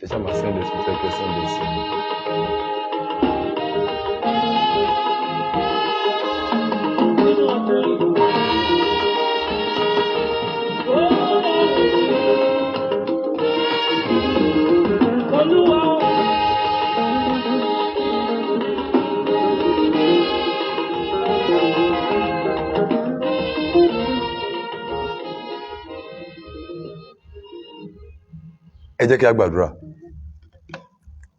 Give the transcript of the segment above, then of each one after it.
Teacher must send this, we take send this. Ẹ jẹ́ kí a gbàdúrà.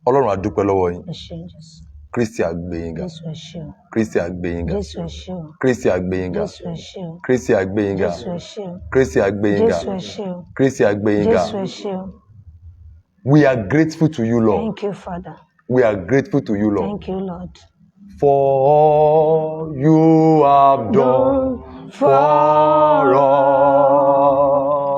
Ọlọ́run a dúpẹ́ lọ́wọ́ yín. Kristi a gbé yín ga. Kristi a gbé yín ga. Kristi a gbé yín ga. Kristi a gbé yín ga. Kristi a gbé yín ga. Kristi a gbé yín ga. We are grateful to you, Lord. Thank you, Father. We are grateful to you, Lord. Thank you, Lord. For all you have done for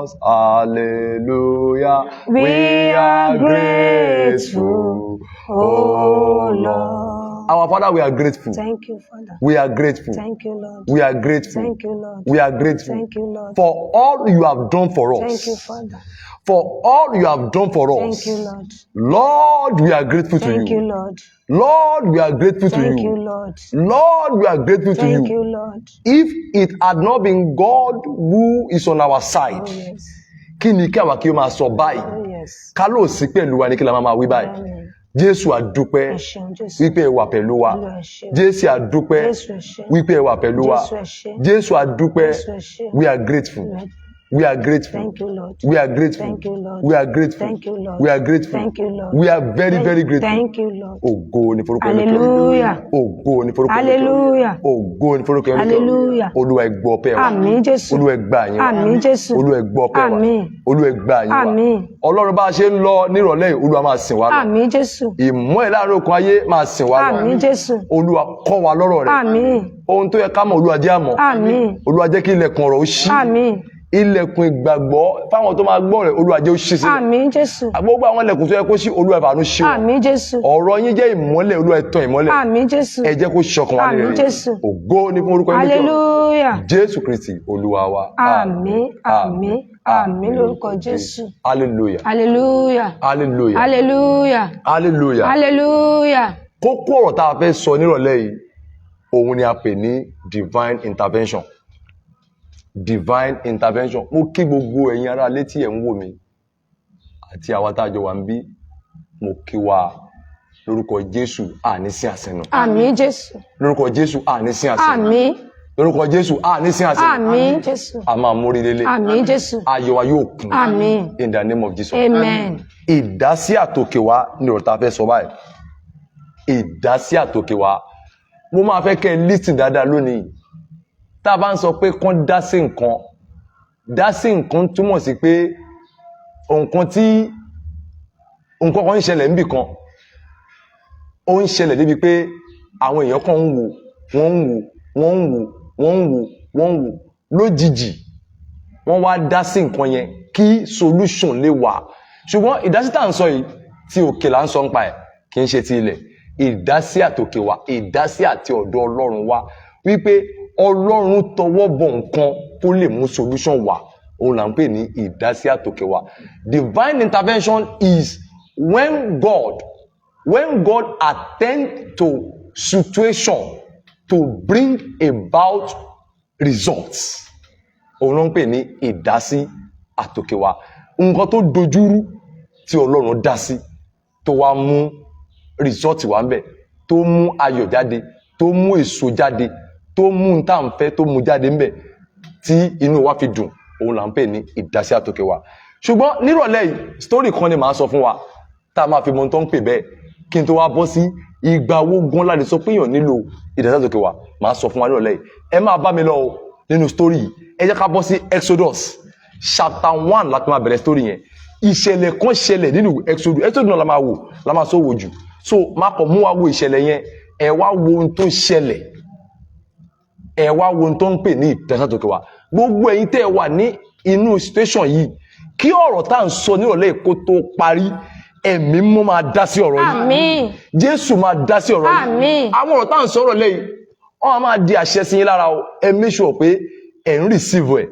us. Hallelujah. We are grateful, oh Lord. Our Father, we are grateful. Thank you, Father. We are grateful. Thank you, Lord. We are grateful. Thank you, Lord. We are grateful. Thank you, Lord. For all you have done for us. Thank you, Father. For all you have done for us. Thank you, Lord. Lord, we are grateful to you. Thank you, Lord. Lord, we are grateful to Thank you. you, Lord. Lord, we are grateful to Thank you. you, Lord. If it had not been God who is on our side, Oh, yes. kí ni kí àwa kí ó máa sọ báyìí? Oh, yes. Ká ló sí pẹ̀lú wa ní kí la máa wí báyìí? Amen. Jésù a dúpẹ́ Ẹ ṣeun, Jésù. wípé ẹ wà pẹ̀lú wa. Olúwa ẹ ṣé. Jésù a dúpẹ́ Jésù ẹ ṣé. wípé ẹ wà pẹ̀lú wa. Jésù ẹ ṣé. Jésù a dúpẹ́. Jésù ẹ ṣé. We are grateful. We are grateful. Thank you, Lord. We are grateful. Thank you, Lord. We are grateful. Thank you, Lord. We are grateful. Thank you, Lord. We are very, very grateful. Thank you, Lord. Ògo ni forúkọ Olúwa. Hallelujah. Ògo ni forúkọ Olúwa. Hallelujah. Ògo ni forúkọ Olúwa. Hallelujah. Olúwa ẹ gbọ́ ọpẹ́ wa. Àmín, Jésù. Olúwa ẹ gbà yín wa. Àmín, Jésù. Olúwa ẹ gbọ́ ọpẹ́ wa. Àmín. Olúwa ẹ gbà yín wa. Àmín. Ọlọ́run bá a ṣe ń lọ nírọ̀lẹ́ yìí, Olúwa máa sìn wá lọ. Àmín, Jésù. Ìmọ̀ ẹ̀ láàrin okùn ayé máa sìn wá lọ. Àmín, Jésù. Olúwa kọ́ wa lọ́rọ̀ rẹ̀. Àmín. Ohun tó yẹ ká mọ̀ Olúwa jẹ́ á mọ̀. Àmín. Olúwa jẹ́ kí ilẹ̀kùn ọ̀rọ̀ ó ṣí. Àmín. Ilẹ̀kùn ìgbàgbọ́ fáwọn tó máa gbọ́ rẹ̀ Olúwa jẹ́ ó ṣí sílẹ̀. Àmín, Jésù. Gbogbo àwọn ilẹ̀kùn tó yẹ kó ṣí Olúwa ìbànú ṣí wọn. Àmín, Jésù. Ọ̀rọ̀ yín jẹ́ ìmọ́lẹ̀ Olúwa ẹ tàn ìmọ́lẹ̀. Àmín, Jésù. Ẹ jẹ́ kó ṣọkàn wa Àmín, nílẹ̀. Jésù. Ògo ni fún orúkọ yín lókè ọ̀run. Hallelujah. Jésù Kristi Olúwa wa. Àmín, àmín, àmín lórúkọ Jésù. Hallelujah. Hallelujah. Hallelujah. Hallelujah. Hallelujah. Hallelujah. Kókó ọ̀rọ̀ tá a fẹ́ sọ nírọ̀lẹ́ yìí, òun ni a pè ní divine intervention. Divine intervention. Mo kí gbogbo ẹ̀yin ará létí ẹ̀ ń wò mí àti àwa tá a jọ wà ń bí. Mo kí wa lórúkọ Jésù àní sí àsẹ̀nù. Àmín, Jésù. Lórúkọ Jésù àní sí àsẹ̀nù. Àmín. Lórúkọ Jésù àní sí àsẹ̀nù. Àmín, Jésù. A máa mórí lélẹ̀. Àmín, Jésù. Ayọ̀ wa yóò kún. Àmín. In the name of Jesus. Amen. Ìdásí àtòkè wa ni ọ̀rọ̀ tá a fẹ́ sọ báyìí. Ìdásí àtòkè wa. Mo máa fẹ́ kẹ́ ẹ listen dáadáa lónìí. Tá a bá ń sọ pé kán dá sí nǹkan túmọ̀ sí pé nǹkan kan ń ṣẹlẹ̀ níbì kan. Ó ń ṣẹlẹ̀ débi pé àwọn èèyàn kan ń wò lójijì. Wọ́n wá dá sí nǹkan yẹn kí solution lè wà. Ṣùgbọ́n ìdásí tá à ń sọ yìí tí òkè là ń sọ nípa ẹ̀ kì í ṣe ti ilẹ̀. Ìdásí àtòkè wa, ìdásí àti ọ̀dọ̀ Ọlọ́run wa wípé Ọlọ́run tọwọ́ bọ̀ nǹkan kó lè mú solution wá. Òun là ń pè ní ìdásí àtòkè wa. Divine intervention is when God attend to situation to bring about results. Òun ló ń pè ní ìdásí àtòkè wa. Nǹkan tó dojúrú tí Ọlọ́run dá sí tó wá mú result wá ń bẹ̀, tó mú ayọ̀ jáde, tó mú èso jáde, tó mú n tá ń fẹ́ tó mú jáde ń bẹ̀ tí inú wa fi dùn. Òun là ń pè ní ìdásí àtòkè wa. Ṣùgbọ́n nírọ̀lẹ́ yìí story kan ni màá sọ fún wa tá a máa fi mọ tó ń pè bẹ́ẹ̀ kí n tó wá bọ́ sí ìgbà wo gan láti sọ pé èèyàn nílò ìdásí àtòkè wa. Màá sọ fún wa nírọ̀lẹ́ yìí. Ẹ máa bá mi lọ nínú story yìí. Ẹ jẹ́ ká bọ́ sí Exodus chapter 1 láti máa bẹ̀rẹ̀ story yẹn. Ìṣẹ̀lẹ̀ kan ṣẹlẹ̀ nínú Exodus náà la máa wò, la máa sọ wò jù. So máa kàn mú wa wo ìṣẹ̀lẹ̀ yẹn, ẹ wá wo ohun tó ṣẹlẹ̀, ẹ wá wo ohun tó ń pè ní ìdásí àtòkè wa. Gbogbo ẹ̀yin tẹ́ ẹ wà ní inú situation yìí, kí ọ̀rọ̀ tá à ń sọ nírọ̀lẹ́ kó tó parí, ẹ̀mí mọ́ máa dá sí ọ̀rọ̀ yìí. Àmín. Jésù máa dá sí ọ̀rọ̀ yìí. Àmín. Àwọn ọ̀rọ̀ tá à ń sọ nírọ̀lẹ́ yìí, wọ́n máa di àṣẹ sí yín lára o. Ẹ make sure pé ẹ̀ ń receive ẹ̀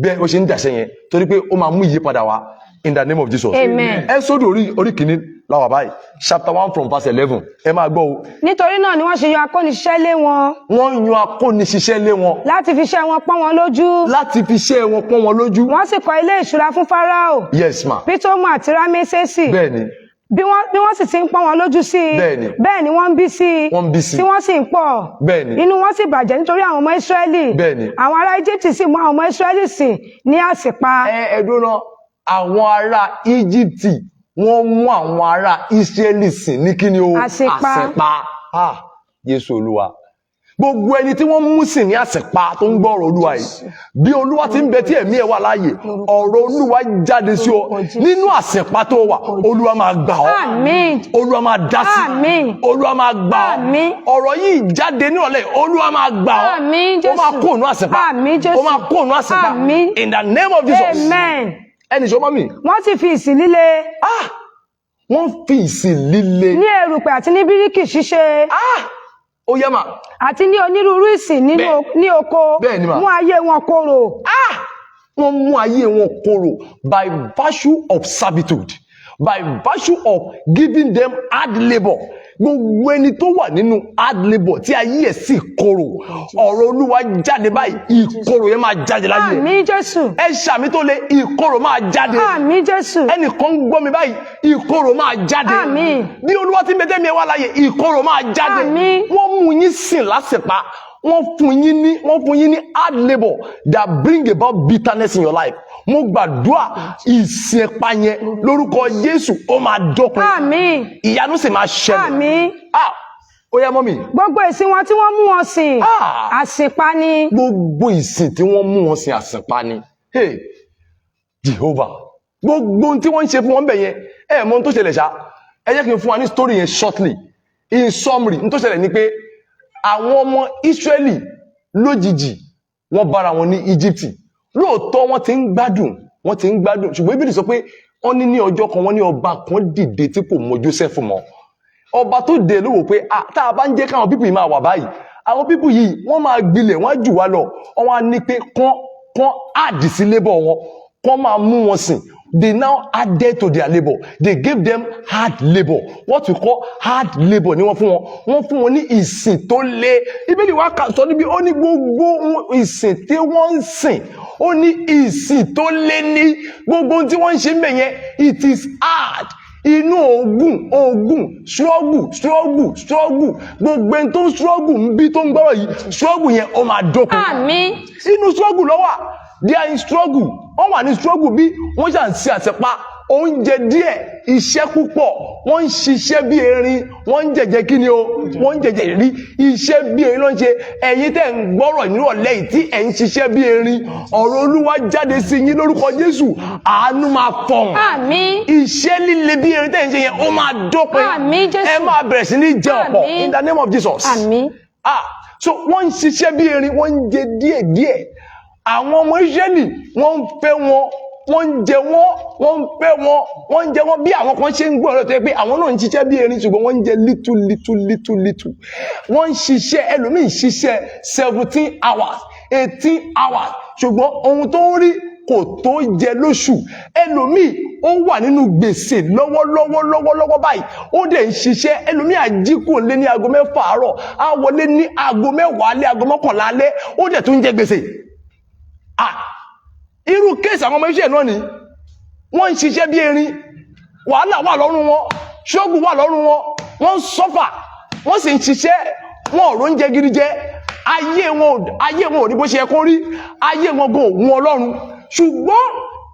bẹ́ẹ̀ ó ṣe ń dàṣẹ yẹn, torí pé ó máa mú ìyípadà wá. in the name of Jesus. Amen. Exodus orí kìíní láwà báyìí, chapter 1 from verse 11. Ẹ máa gbọ́ o. Nítorí náà ni wọ́n ṣe yan akóniṣiṣẹ́ lé wọn Wọ́n yan akóniṣiṣẹ́ lé wọn láti fi iṣẹ́ wọn pọ́n wọn lójú. láti fi iṣẹ́ wọn pọ́n wọn lójú. Wọ́n sì kọ́ ilé ìṣúra fún Fáráò, Yes ma. Pítọ́mù àti Rámésésì. Bẹ́ẹ̀ni. Bí wọ́n sì ti ń pọ́n wọn lójú sí i, Bẹ́ẹ̀ni. bẹ́ẹ̀ ni wọ́n ń bí sí i, Wọ́n ń bí sí i. tí wọ́n sì ń pọ̀. Bẹ́ẹ̀ni. Inú wọn sì bàjẹ́ nítorí àwọn ọmọ Ísírẹ́lì. Bẹ́ẹ̀ni. Àwọn ará Íjíbítì sì mú àwọn ọmọ Ísírẹ́lì sìn ní àsìpa. Ẹ̀dùnà àwọn ará Íjíbítì wọ́n mú àwọn ará Ísírẹ́lì sìn ní kíni o? Àsìpa. Jésù Olúwa. Gbogbo ẹni tí wọ́n mú sìn ní àsìpa tó ń gbọ́ ọ̀rọ̀ Olúwa yìí. Bí Olúwa ti ń bẹ tí ẹ̀mí ẹ̀ wà láàyè, ọ̀rọ̀ Olúwa jáde sí ọ. Nínú àsìpa tó wà, Olúwa máa gbà ọ́. Àmín. Olúwa máa dá sí. Àmín. Olúwa máa gbà ọ́. Àmín. Ọ̀rọ̀ yìí jáde ní ọ̀lẹ́, Olúwa máa gbà ọ́. Àmín, Jésù. Ó máa kó ònú àsìpa. Àmín, Jésù. Ó máa kó ònú àsìpa. Àmín. In the name of Jesus. Amen. Ẹnì ṣọ́ mi. Wọ́n sì fi ìsìn líle Wọ́n fi ìsìn líle. ní erùpẹ̀ àti ní bíríkì ṣíṣe Ó yẹ mà. àti ní onírúurú ìsìn ní oko Bẹ́ẹ̀ ni mà. mú ayé wọn korò. Wọ́n mú ayé wọn korò by virtue of servitude, by virtue of giving them hard labour. Gbogbo ẹni tó wà nínú hard labour tí ayé ẹ̀ sì korò, ọ̀rọ̀ Olúwa jáde báyìí, ìkorò yẹn máa jáde láyé ẹ̀. Àmín Jésù. Ẹ ṣàmì tó le, ìkorò máa jáde. Àmín Jésù. Ẹnìkan ń gbọ́ mi báyìí, ìkorò máa jáde. Àmín. Bí Olúwa ti ń bẹ tẹ́mi ẹ wá láyé, ìkorò máa jáde. Àmín. Wọ́n mú yín sìn lásìpa. Wọ́n fún yín ní hard labour that bring about bitterness in your life. Mo gbàdúrà ìsìn ẹ̀pà yẹn lórúkọ Jésù ó máa dópin. Àmín. Ìyanu sì máa ṣẹlẹ̀. Àmín. Ó yá mọ́mì. Gbogbo ìsìn wọn tí wọ́n mú wọn sìn àsìpa ni. Gbogbo ìsìn tí wọ́n mú wọn sìn àsìpa ni. Hey, Jehovah. Gbogbo ohun tí wọ́n ń ṣe fún wọn bẹ̀ yẹn, mọ ohun tó ṣẹlẹ̀ ṣá. Ẹ jẹ́ kí n fún wa ní story yẹn shortly. In summary, ohun tó ṣẹlẹ̀ ni pé àwọn ọmọ Ísírẹ́lì lójijì wọ́n bára wọn ní Íjíbítì. Lóòótọ́ wọ́n ti ń gbádùn, ṣùgbọ́n Bíbélì sọ pé wọ́n ní ọjọ́ kan wọ́n ní ọba kan dìde tí kò mọ Jósẹ́fù mọ́. Ọba tó dé ló wò pé tá a bá ń jẹ́ káwọn pípù yìí máa wà báyìí, àwọn pípù yìí wọ́n máa gbilẹ̀, wọ́n á jù wá lọ. Wọ́n wá ní pé kán àdì sí labour wọn, kán máa mú wọn sìn. They now added to their labor. They gave them hard labor. What we call hard labor ni wọ́n fún wọn. Wọ́n fún wọn ní ìsìn tó le. Bíbélì wa sọ níbi ó ní gbogbo ìsìn tí wọ́n ń sìn. Ó ní ìsìn tó le ní gbogbo tí wọ́n ń ṣe mbẹ̀ yẹn. It is hard. Inú ogun, struggle. Gbogbo ẹni tó ń struggle ń bí tó ń gbọ́rọ̀ yìí. Struggle yẹn ó máa dópin. Àmín. Inú struggle ló wà. They are in struggle. Wọ́n wà ní struggle bí wọ́n ṣà ń ṣe àṣẹpá oúnjẹ díẹ̀, iṣẹ́ púpọ̀, wọ́n ń ṣiṣẹ́ bí erin, wọ́n ń jẹ̀jẹ̀ kí ni o, wọ́n ń jẹ̀jẹ̀ rí iṣẹ́ bí erin ló ń ṣe. Ẹ̀yin tẹ́ ń gbọ́rọ̀ nírọ̀lẹ́ yìí tí ẹ̀ ń ṣiṣẹ́ bí erin, ọ̀rọ̀ Olúwa jáde sí yín lórúkọ Jésù, àánú máa fọ̀hún. Àmín. Iṣẹ́ líle bí erin tẹ́ ń ṣe yẹn ó máa dópin. Àmín Jésù. Ẹ máa bẹ̀rẹ̀ sí ní jẹ ọ̀pọ̀ in the name of Jesus. Àmín. So wọ́n ń ṣiṣẹ́ bí erin, wọ́n ń jẹ díẹ̀díẹ̀. Àwọn ọmọ Ísírẹ́lì wọ́n ń fẹ́ wọn, wọ́n ń jẹ wọ́n, wọ́n ń fẹ́ wọn, wọ́n ń jẹ wọ́n bí àwọn kan ṣe ń gbọ́ ọ̀rọ̀ tó yẹ pé àwọn náà ń ṣiṣẹ́ bí erin ṣùgbọ́n wọ́n ń jẹ little. Wọ́n ń ṣiṣẹ́, ẹlòmíì ṣiṣẹ́ 17 hours, 18 hours ṣùgbọ́n ohun tó ń rí kò tó jẹ lóṣù. Ẹlòmíì ó wà nínú gbèsè lọ́wọ́lọ́wọ́ báyìí, ó dẹ̀ ń ṣiṣẹ́. Ẹlòmíì àjíkù lé ní aago 6 àárọ̀, á wọlé ní aago 10 alẹ́, aago 11 alẹ́, ó dẹ̀ tún jẹ gbèsè. Irú kéèsì àwọn ọmọ iṣẹ́ náà ni wọ́n ń ṣiṣẹ́ bí erin, wàhálà wà lọ́rùn wọn, ṣógun wà lọ́rùn wọn, wọ́n ń sọ́fà, wọ́n sì ń ṣiṣẹ́, wọn ò róúnjẹ gidi jẹ, ayé wọn ò rí bó ṣe yẹ kó rí, ayé wọn gan òun Ọlọ́run. Ṣùgbọ́n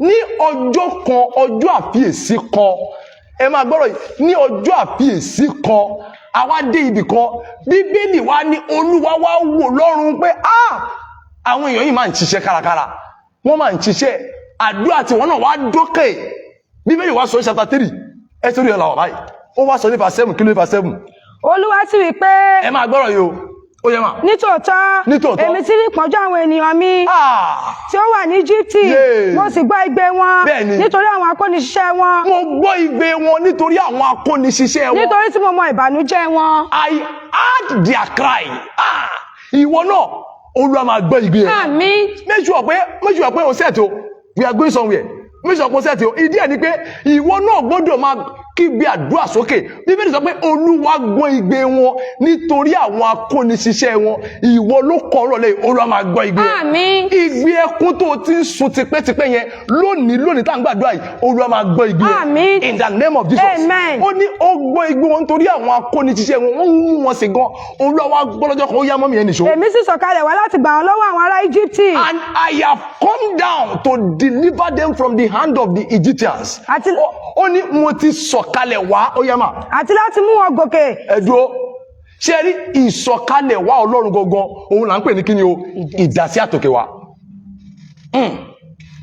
ní ọjọ́ kan, ọjọ́ àfiyèsí kan, ẹ máa gbọ́rọ̀ yìí, ní ọjọ́ àfiyèsí kan, àwa dé ibì kan, Bíbélì wa ní Olúwa wá wò lọ́run pé àwọn èèyàn yìí máa ń ṣiṣẹ́ kárakára, wọ́n máa ń ṣiṣẹ́, àdúrà tí wọ́n náà wá dókè. Bíbélì wá sọ chapter 3, ẹsẹ̀ orí ọ̀la wà báyìí, ó wá sọ ní verse 7, kí ló ní verse 7? Olúwa sì wí pé ẹ máa gbọ́rọ̀ yìí o, ó yẹ mà. Nítòótọ́ èmi ti rí ìpọ́njú àwọn ènìyàn mi tí ó wà ní Íjíbítì, mo sì gbọ́ igbe wọn nítorí àwọn akóniṣiṣẹ́ wọn. Mo gbọ́ igbe wọn nítorí àwọn akóniṣiṣẹ́ wọn. Nítorí tí mo mọ ìbànújẹ́ wọn. I heard their cry. Ìwọ náà Olúwa máa gbọ́ igbe rẹ̀. Àmín. Make sure pé o set o, we are going somewhere. mission kò sẹ́ẹ̀tì o ìdí ẹ̀ ni pé ìwọ náà gbọ́dọ̀ máa kígbe àdúrà sókè bíbélì sọ pé olúwa gbọ́ igbe wọn nítorí àwọn akóniṣiṣẹ́ wọn ìwọ ló kọ ọ̀rọ̀ lẹ́yìn olúwa máa gbọ́ igbe àmín igbe ẹkún tó ti ń sun tipẹ́tipẹ́ yẹn lónìí tá à ń gbàdúrà yìí olúwa máa gbọ́ igbe àmín in the name of Jesus amen ó ní ó gbọ́ igbe wọn nítorí àwọn akóniṣiṣẹ́ wọn wọ́n mú wọn sí gan olúwa wá gbọ́ lọ́jọ́ kan ó yá mọ́mí yẹn nìṣó. èmi sì sọ̀kalẹ̀ wá láti gbà wọn lọ́wọ́ àwọn ará Íjíbítì. And I have come down to deliver them from the hand of the Egyptians. Ó ní mo ti sọ̀kalẹ̀ wá ó yá mà. Àti láti mú wọn gòkè. Ẹ dúró ṣé rí ìsọ̀kalẹ̀ wá Ọlọ́run gangan òun là ń pè ní kíni o ìdásí àtòkè wá.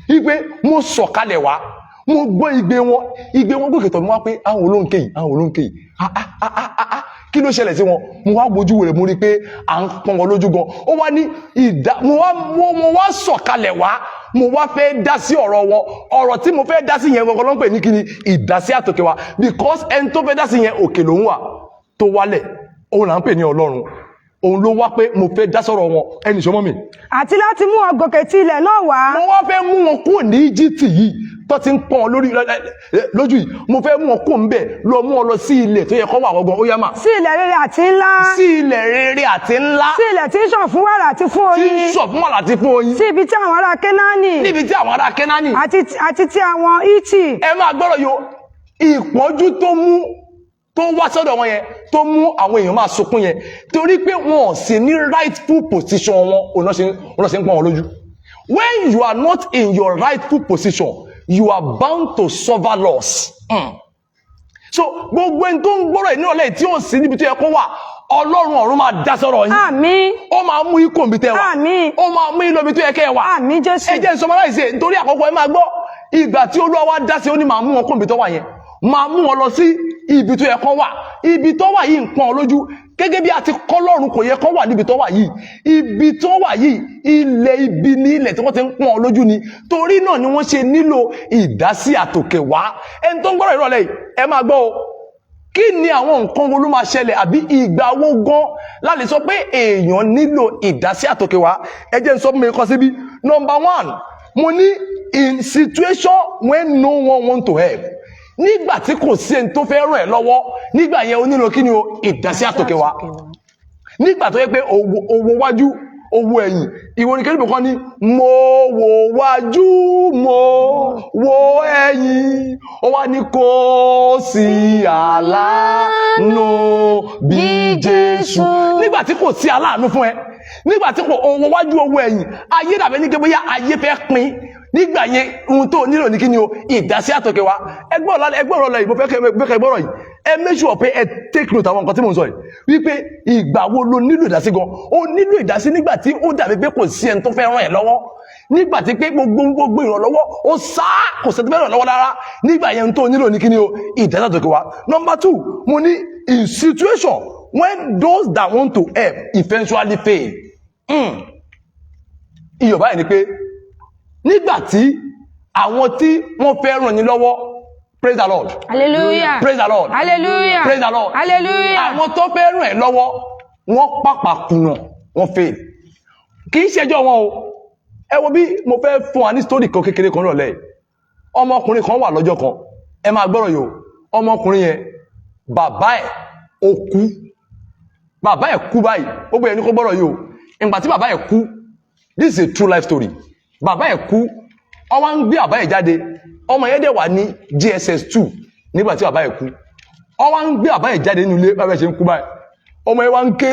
Igbe mo sọ̀kalẹ̀ wá mo gbọ́ igbe wọn gòkè tọ̀ mi wá pé àwọn olóńkè yìí kí ló ṣẹlẹ̀ sí wọn mo wá gbójú rẹ̀ mo rí pé à ń pọ́n wọn lójú gan ó wá ní mo wá sọ̀kalẹ̀ wá mo wá fẹ́ dá sí ọ̀rọ̀ wọn ọ̀rọ̀ tí mo fẹ́ dá sí yẹn gangan ló ń pè ní kíni ìdásí àtòkè wá because ẹni tó fẹ́ dá sí yẹn òkè ló ń wà tó wálẹ̀ òun là ń pè ní Ọlọ́run òun ló wá pé mo fẹ́ dá sọ̀rọ̀ wọn ẹnì sọmọ mi. àti láti mú wọn gòkè tí ilẹ̀ náà wá. mo wá fẹ́ mú wọn kúrò ní Íjíbítì yìí tó ti ń pọ́n wọn lójú yìí mo fẹ́ mú wọn kúrò ńbẹ̀ lọ mú wọn lọ sí ilẹ̀ tó yẹ kó wà wọ́gbọ́n ó yá mà. sí ilẹ̀ rere àti ńlá. sí ilẹ̀ rere àti ńlá. sí ilẹ̀ tí ń ṣàn fún wàrà àti fún oyin. tí ń ṣàn fún wàrà àti fún oyin. sí ibi tí àwọn ará Kénáánì. níbi tí àwọn ará Kénáánì. àti tí àwọn Hítì. ẹ máa gbọ́dọ̀ yo ìpọ́njú tó wá sọ́dọ̀ wọn yẹn tó mú àwọn èèyàn máa sunkún yẹn torí pé wọn ò sí ní rightful position wọn òun náà ṣe ń pọ́n wọn lójú. When you are not in your rightful position you are bound to suffer loss. So gbogbo ẹni tó ń gbọ́rọ̀ ẹ̀ ní ọ̀lẹ́ tí ó sì níbi tó yẹ kó wà Ọlọ́run ọ̀run máa dá sọ́rọ̀ yín. Àmín. Ó máa mú ikú òbí tẹ wà. Àmín. Ó máa mú ilé òbí tó yẹ kẹ́ ẹ wà. Àmín Jésù. Ẹ jẹ́ n summarize nítorí àkọ́kọ́ ẹ máa gbọ́ ìgbà tí Olúwa wá dá sí ó ní máa mú wọn kó òbí tó wà yẹn máa mú wọn lọ sí ibi tó yẹ kó wà ibi tó wà yìí ń pọ́n lójú gẹ́gẹ́ bí a ti kọ́ lọ́run kò yẹ kó wà níbi tó wà yìí ibi tó wà yìí ilẹ̀ ibi ní ilẹ̀ tí wọ́n ti ń pọ́n lójú ni torí náà ni wọ́n ṣe nílò ìdásí àtòkè wá ẹni tó ń gbọ́rọ̀ ìrọ̀lẹ́ yìí ẹ máa gbọ́ o kí ni àwọn nǹkan wo ló máa ṣẹlẹ̀ àbí ìgbà wo gan la lè sọ pé èèyàn nílò ìdásí àtòkè wá ẹ jẹ́ n sọ fún mi kọ́ síbí number one mo ní in situation when no one want to help nígbà tí kò sí ẹni tó fẹ́ ràn ẹ́ lọ́wọ́ nígbà yẹn o nílò kí ni o ìdásí àtòkè wá nígbà tó yẹ pé owó wájú owó ẹ̀yìn ìwọ ní kẹ́lẹ́bù kan ní mo wò wájú mo wò ẹ̀yìn ó wá ní kò sí aláàánú bí Jésù nígbà tí kò sí aláàánú fún ẹ nígbà tí kò owó wájú owó ẹ̀yìn ayé dàbẹ́ ní kébóyá ayé fẹ́ pín nígbà yẹn ohun tó nílò ní kí ni o ìdásí àtòkè wá ẹgbọ́n ọ̀rọ̀ lẹ́yìn mo fẹ́ kẹ́ gbọ́rọ̀ yìí ẹ make sure pé ẹ take note àwọn nǹkan tí mo ń sọ yìí wípé ìgbà wo lo nílò ìdásí gan o nílò ìdásí nígbà tí ó dàbí pé kò sí ẹni tó fẹ́ ràn ẹ́ lọ́wọ́ nígbà tí pé gbogbo ìrànlọ́wọ́ ó sá kò sẹ́ni tó fẹ́ ràn lọ́wọ́ rárá nígbà yẹn tó nílò ní kí ni o ìdásí àtòkè wá. Number two mo ní in situation when those that want to help eventually fail iyọ̀ báyìí ni pé nígbà tí àwọn tí wọ́n fẹ́ ràn yín lọ́wọ́ praise the Lord hallelujah praise the Lord hallelujah praise the Lord hallelujah àwọn tó fẹ́ ràn ẹ́ lọ́wọ́ wọ́n pàpà kùnà wọ́n fail kì í ṣẹjọ́ wọn o ẹ wo bí mo fẹ́ fún wa ní story kan kékeré kan rọ̀lẹ́ ọmọkùnrin kan wà lọ́jọ́ kan ẹ máa gbọ́rọ̀ yìí o ọmọkùnrin yẹn bàbá ẹ̀ ó kú bàbá ẹ̀ kú báyìí ó gbé ẹni kó gbọ́rọ̀ yìí o ìgbà tí bàbá ẹ̀ kú this is a true life story bàbá ẹ̀ kú ọwá ń gbé bàbá ẹ̀ jáde ọmọ yẹn dẹ̀ wà ní JSS 2 nígbà tí bàbá ẹ̀ kú ọwá ń gbé bàbá ẹ̀ jáde nínú ilé bàbá ẹ̀ ṣe ń kú báyìí ọmọ yẹn wá ń ké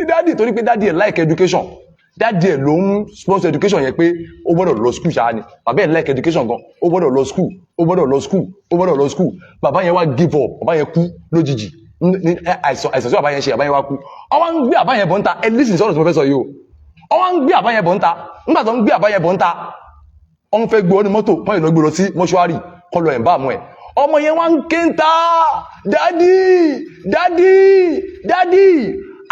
dádì torí pé dádì ẹ̀ like education dádì ẹ̀ ló ń sponsor education yẹn pé ó gbọ́dọ̀ lọ school ṣáá ni bàbá ẹ̀ like education gan ó gbọ́dọ̀ lọ school ó gbọ́dọ̀ lọ school ó gbọ́dọ̀ lọ school bàbá yẹn wá give up bàbá yẹn kú lójijì ní àìsàn tí bàbá yẹn ṣe bàbá yẹn wá kú ọwá ń gbé bàbá yẹn bọ́ ń ta ẹ lísìn sọ́dọ̀ tí mo fẹ́ sọ yìí o ọwá ń gbé bàbá yẹn bọ́ ń ta nígbà tó ń gbé bàbá yẹn bọ́ ń ta wọ́n fẹ́ gbé ọ ní mọ́tò wọ́n yìí lọ gbé lọ sí mọ́ṣúárì kọ́ lọ ẹ̀mbá àmú ẹ̀ ọmọ yẹn wá ń ké ń ta dádì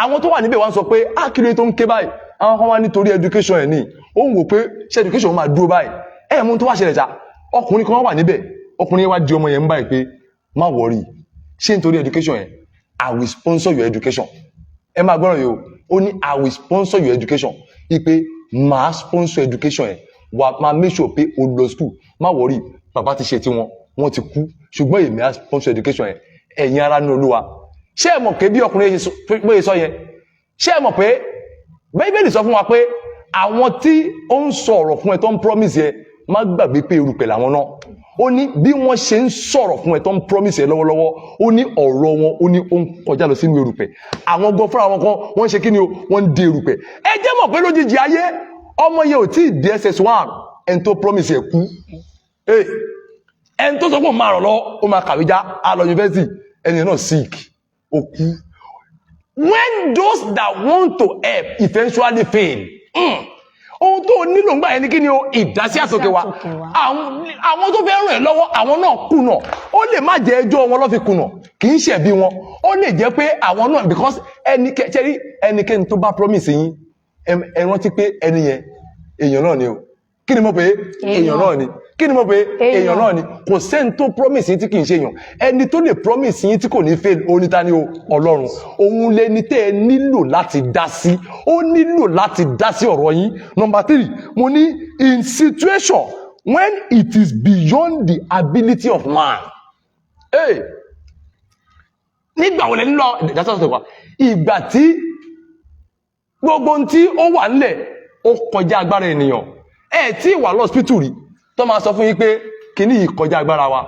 àwọn tó wà níbẹ̀ wá ń sọ pé ákìlẹ̀ tó ń ké báyìí àwọn kan wá nítorí education ẹ̀ ní ó ń wò pé ṣé education máa dúró báyìí ẹ̀ mú tó wá ṣẹlẹ̀ já ọkùnrin kan wà níbẹ̀ ọkùnrin yẹn wá di ọmọ yẹn ń báyìí pé má wọrí ṣé nítorí education yẹn I will sponsor your education ẹ máa gbọ́rọ̀ yìí o ó ní I will sponsor your education ipe máa sponsor education yẹn wà máa make sure pé o lọ school má worry bàbá ti ṣe tiwọn wọ́n ti kú ṣùgbọ́n èmi á sponsor education yẹn ẹ̀yin ara ní Olúwa ṣé ẹ mọ̀ pé bí ọkùnrin pé sọ yẹn ṣé ẹ mọ̀ pé Bíbélì sọ fún wa pé àwọn tí ó ń sọ̀rọ̀ fún ẹ tó ń promise yẹ má gbàgbé pé erùpẹ̀ làwọn náà ó ní bí wọ́n ṣe ń sọ̀rọ̀ fún ẹ tó ń promise ẹ lọ́wọ́lọ́wọ́ ó ní ọ̀rọ̀ wọn ó ní ó ń kọjá lọ sínú erùpẹ̀ àwọn gan fúnra wọn kan wọ́n ń ṣe kí ni o wọ́n ń dé erùpẹ̀ ẹ jẹ́ mọ̀ pé lójijì ayé ọmọ yẹn ò tí ì di SS1 ẹni tó promise ẹ kú ẹni tó sọ pé ó máa rọ̀ lọ ó máa kàwé já á lọ yunifásitì ẹni náà sick ó kú. When those that want to help eventually fail ohun tó nílò ńgbà yẹn ni kí ni o ìdásí àtòkè wa àwọn tó fẹ́ ràn ẹ́ lọ́wọ́ àwọn náà kùnà ó lè má jẹ́ ẹjọ́ wọn ló fi kùnà kì í ṣẹ̀bi wọn ó lè jẹ́ pé àwọn náà because ẹnikẹ́ni tó bá promise yín ẹ rántí pé ẹni yẹn èèyàn náà ni o kí ni mo pè é èèyàn náà ni kí ni mo pè é èèyàn náà ni kò sẹ́ni tó promise yín tí kì í ṣe èèyàn ẹni tó lè promise yín tí kò ní fail oníta ni o Ọlọ́run òun lẹni tẹ́ ẹ nílò láti dá sí ó nílò láti dá sí ọ̀rọ̀ yín. Number 3 mo ní in situation when it is beyond the ability of man nígbà wo lẹ nílò ìdásí ọ̀sẹ̀ wa ìgbà tí gbogbo ohun tí ó wà nílẹ̀ ó kọjá agbára ènìyàn tí wà lọ́spítù rí tó máa sọ fún yín pé kìíní yìí kọjá agbára wa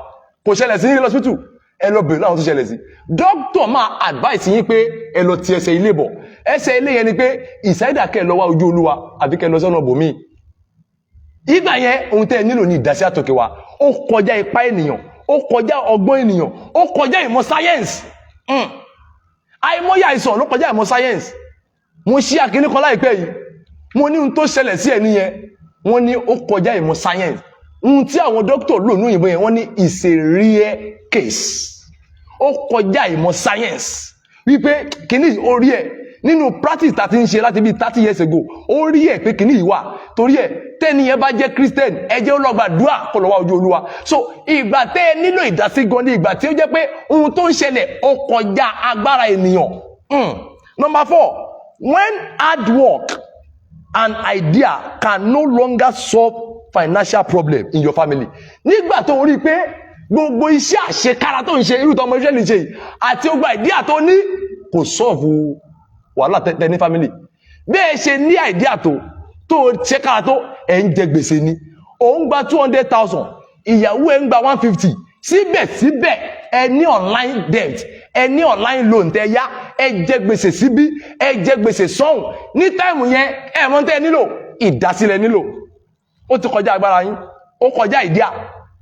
kò ṣẹlẹ̀ sí ní lọ́spítù ẹ lọ bèrè láwọn tó ṣẹlẹ̀ sí dókítà máa advice yín pé ẹ lọ ti ẹsẹ̀ ilé bọ̀ ẹsẹ̀ ilé yẹn ni pé ìsáídà kẹ́ ẹ lọ wá ojú Olúwa àbí kẹ́ ẹ lọ sọ́nà bòmíì ìgbà yẹn ohun tẹ́ ẹ nílò ní ìdásí àtòkè wa ó kọjá ipá ènìyàn ó kọjá ọgbọ́n ènìyàn ó kọjá ìmọ̀ sáyẹ́ǹsì àìmọye àìsàn ló kọjá ìmọ̀ sáyẹ́ǹsì mo ṣí àkíní kan láìpẹ́ yìí mo ní ohun tó ṣẹlẹ̀ sí ẹni yẹn wọ́n ní ó kọjá ìmọ̀ sáyẹ́ǹsì ohun tí àwọn dókítà lò ní òyìnbó yẹn wọ́n ní is a rare case ó kọjá ìmọ̀ sáyẹ́ǹsì wípé kìíní orí ẹ̀ nínú practice tá ti ń ṣe láti bí 30 years ago ó rí ẹ̀ pé kìíní yìí wà torí ẹ̀ tẹ́ni yẹn bá jẹ́ Christian ẹ jẹ́ ó lọ gbàdúrà kó lọ wá ojú Olúwa so ìgbà tẹ́ ẹ nílò ìdásí gan ní ìgbà tí ó jẹ́ pé ohun tó ń ṣẹlẹ̀ ó kọjá agbára ènìyàn. Number 4 when hard work an idea can no longer solve financial problem in your family nígbà tó ń rí pé gbogbo iṣẹ́ àṣekára tó ń ṣe irú tọmọ iṣẹ́ lè ṣe yìí àti ó gba idea tó ní kò solve wàhálà tẹ ní family bẹ́ẹ̀ ṣe ní idea tó ṣe kára tó ẹ̀ ń jẹ gbèsè ni ó ń gba 200,000 ìyàwó ẹ̀ ń gba 150 síbẹ̀síbẹ̀ ẹ ní online debt ẹ ní online loan tẹ yá ẹ jẹ gbèsè síbí ẹ jẹ gbèsè sọ́hùn ní táìmù yẹn ẹ mọ̀ tẹ́ nílò ìdásílẹ̀ nílò ó ti kọjá agbára yín ó kọjá idea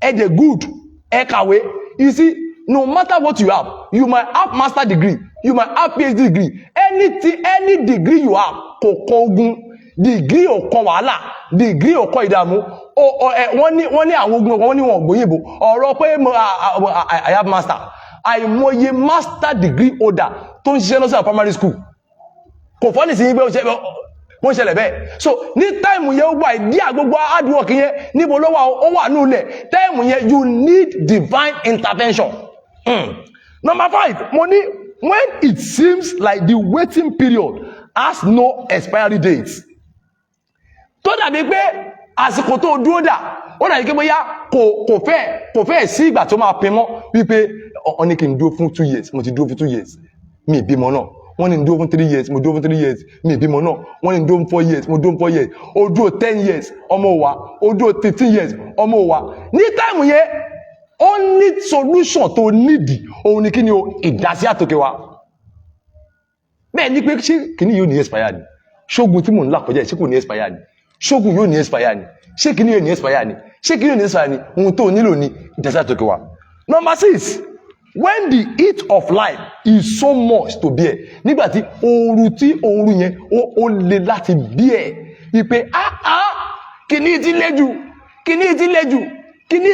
ẹ jẹ good ẹ kàwé you see no matter what you have you might have master degree you might have PhD degree any degree you have kò kọ ogun degree ò kọ wàhálà degree ò kọ ìdààmú wọ́n ní àwọn ogun wọ́n ní wọn gbóyìnbó ọ̀rọ̀ pé I have master àìmọye master degree holder tó ń ṣiṣẹ́ lọ́sẹ̀ primary school kò fọ́nì sí pé ó ń ṣẹlẹ̀ bẹ́ẹ̀ so ní táìmù yẹn ó wà ìdí àgbogbo hard work yẹn níbo ló wà ó wà nílẹ̀ táìmù yẹn you need divine intervention. Number 5 mo ní when it seems like the waiting period has no expiry date tó dàbí pé àsìkò tó dúró dà ó dàbí pé bóyá kò fẹ́ sí ìgbà tó máa pin mọ́ wípé wọ́n ní kí n dúró fún 2 years mo ti dúró fún 2 years mi ìbímọ náà wọ́n ní dúró fún 3 years mo dúró fún 3 years mi ìbímọ náà wọ́n ní dúró fún 4 years mo dúró fún 4 years ó dúró 10 years ọmọ wa ó dúró 15 years ọmọ wa ní táìmù yẹn ó ní solution tó nídìí òun ni kí ni o ìdásí àtòkè wa bẹ́ẹ̀ ni pé ṣé kìíní yóò ní expire ni ṣógun tí mò ń là kọjá ṣé kò ní expire ni ṣógun yóò ní expire ni ṣé kìíní yóò ní expire ni ṣé kìíní yóò ní expire ni ohun tó nílò ní ìdásí àtòkè wa. Number 6 when the heat of life is so much to bear nígbà tí ooru yẹn ó le láti bear wípé kìíní ti le jù kìíní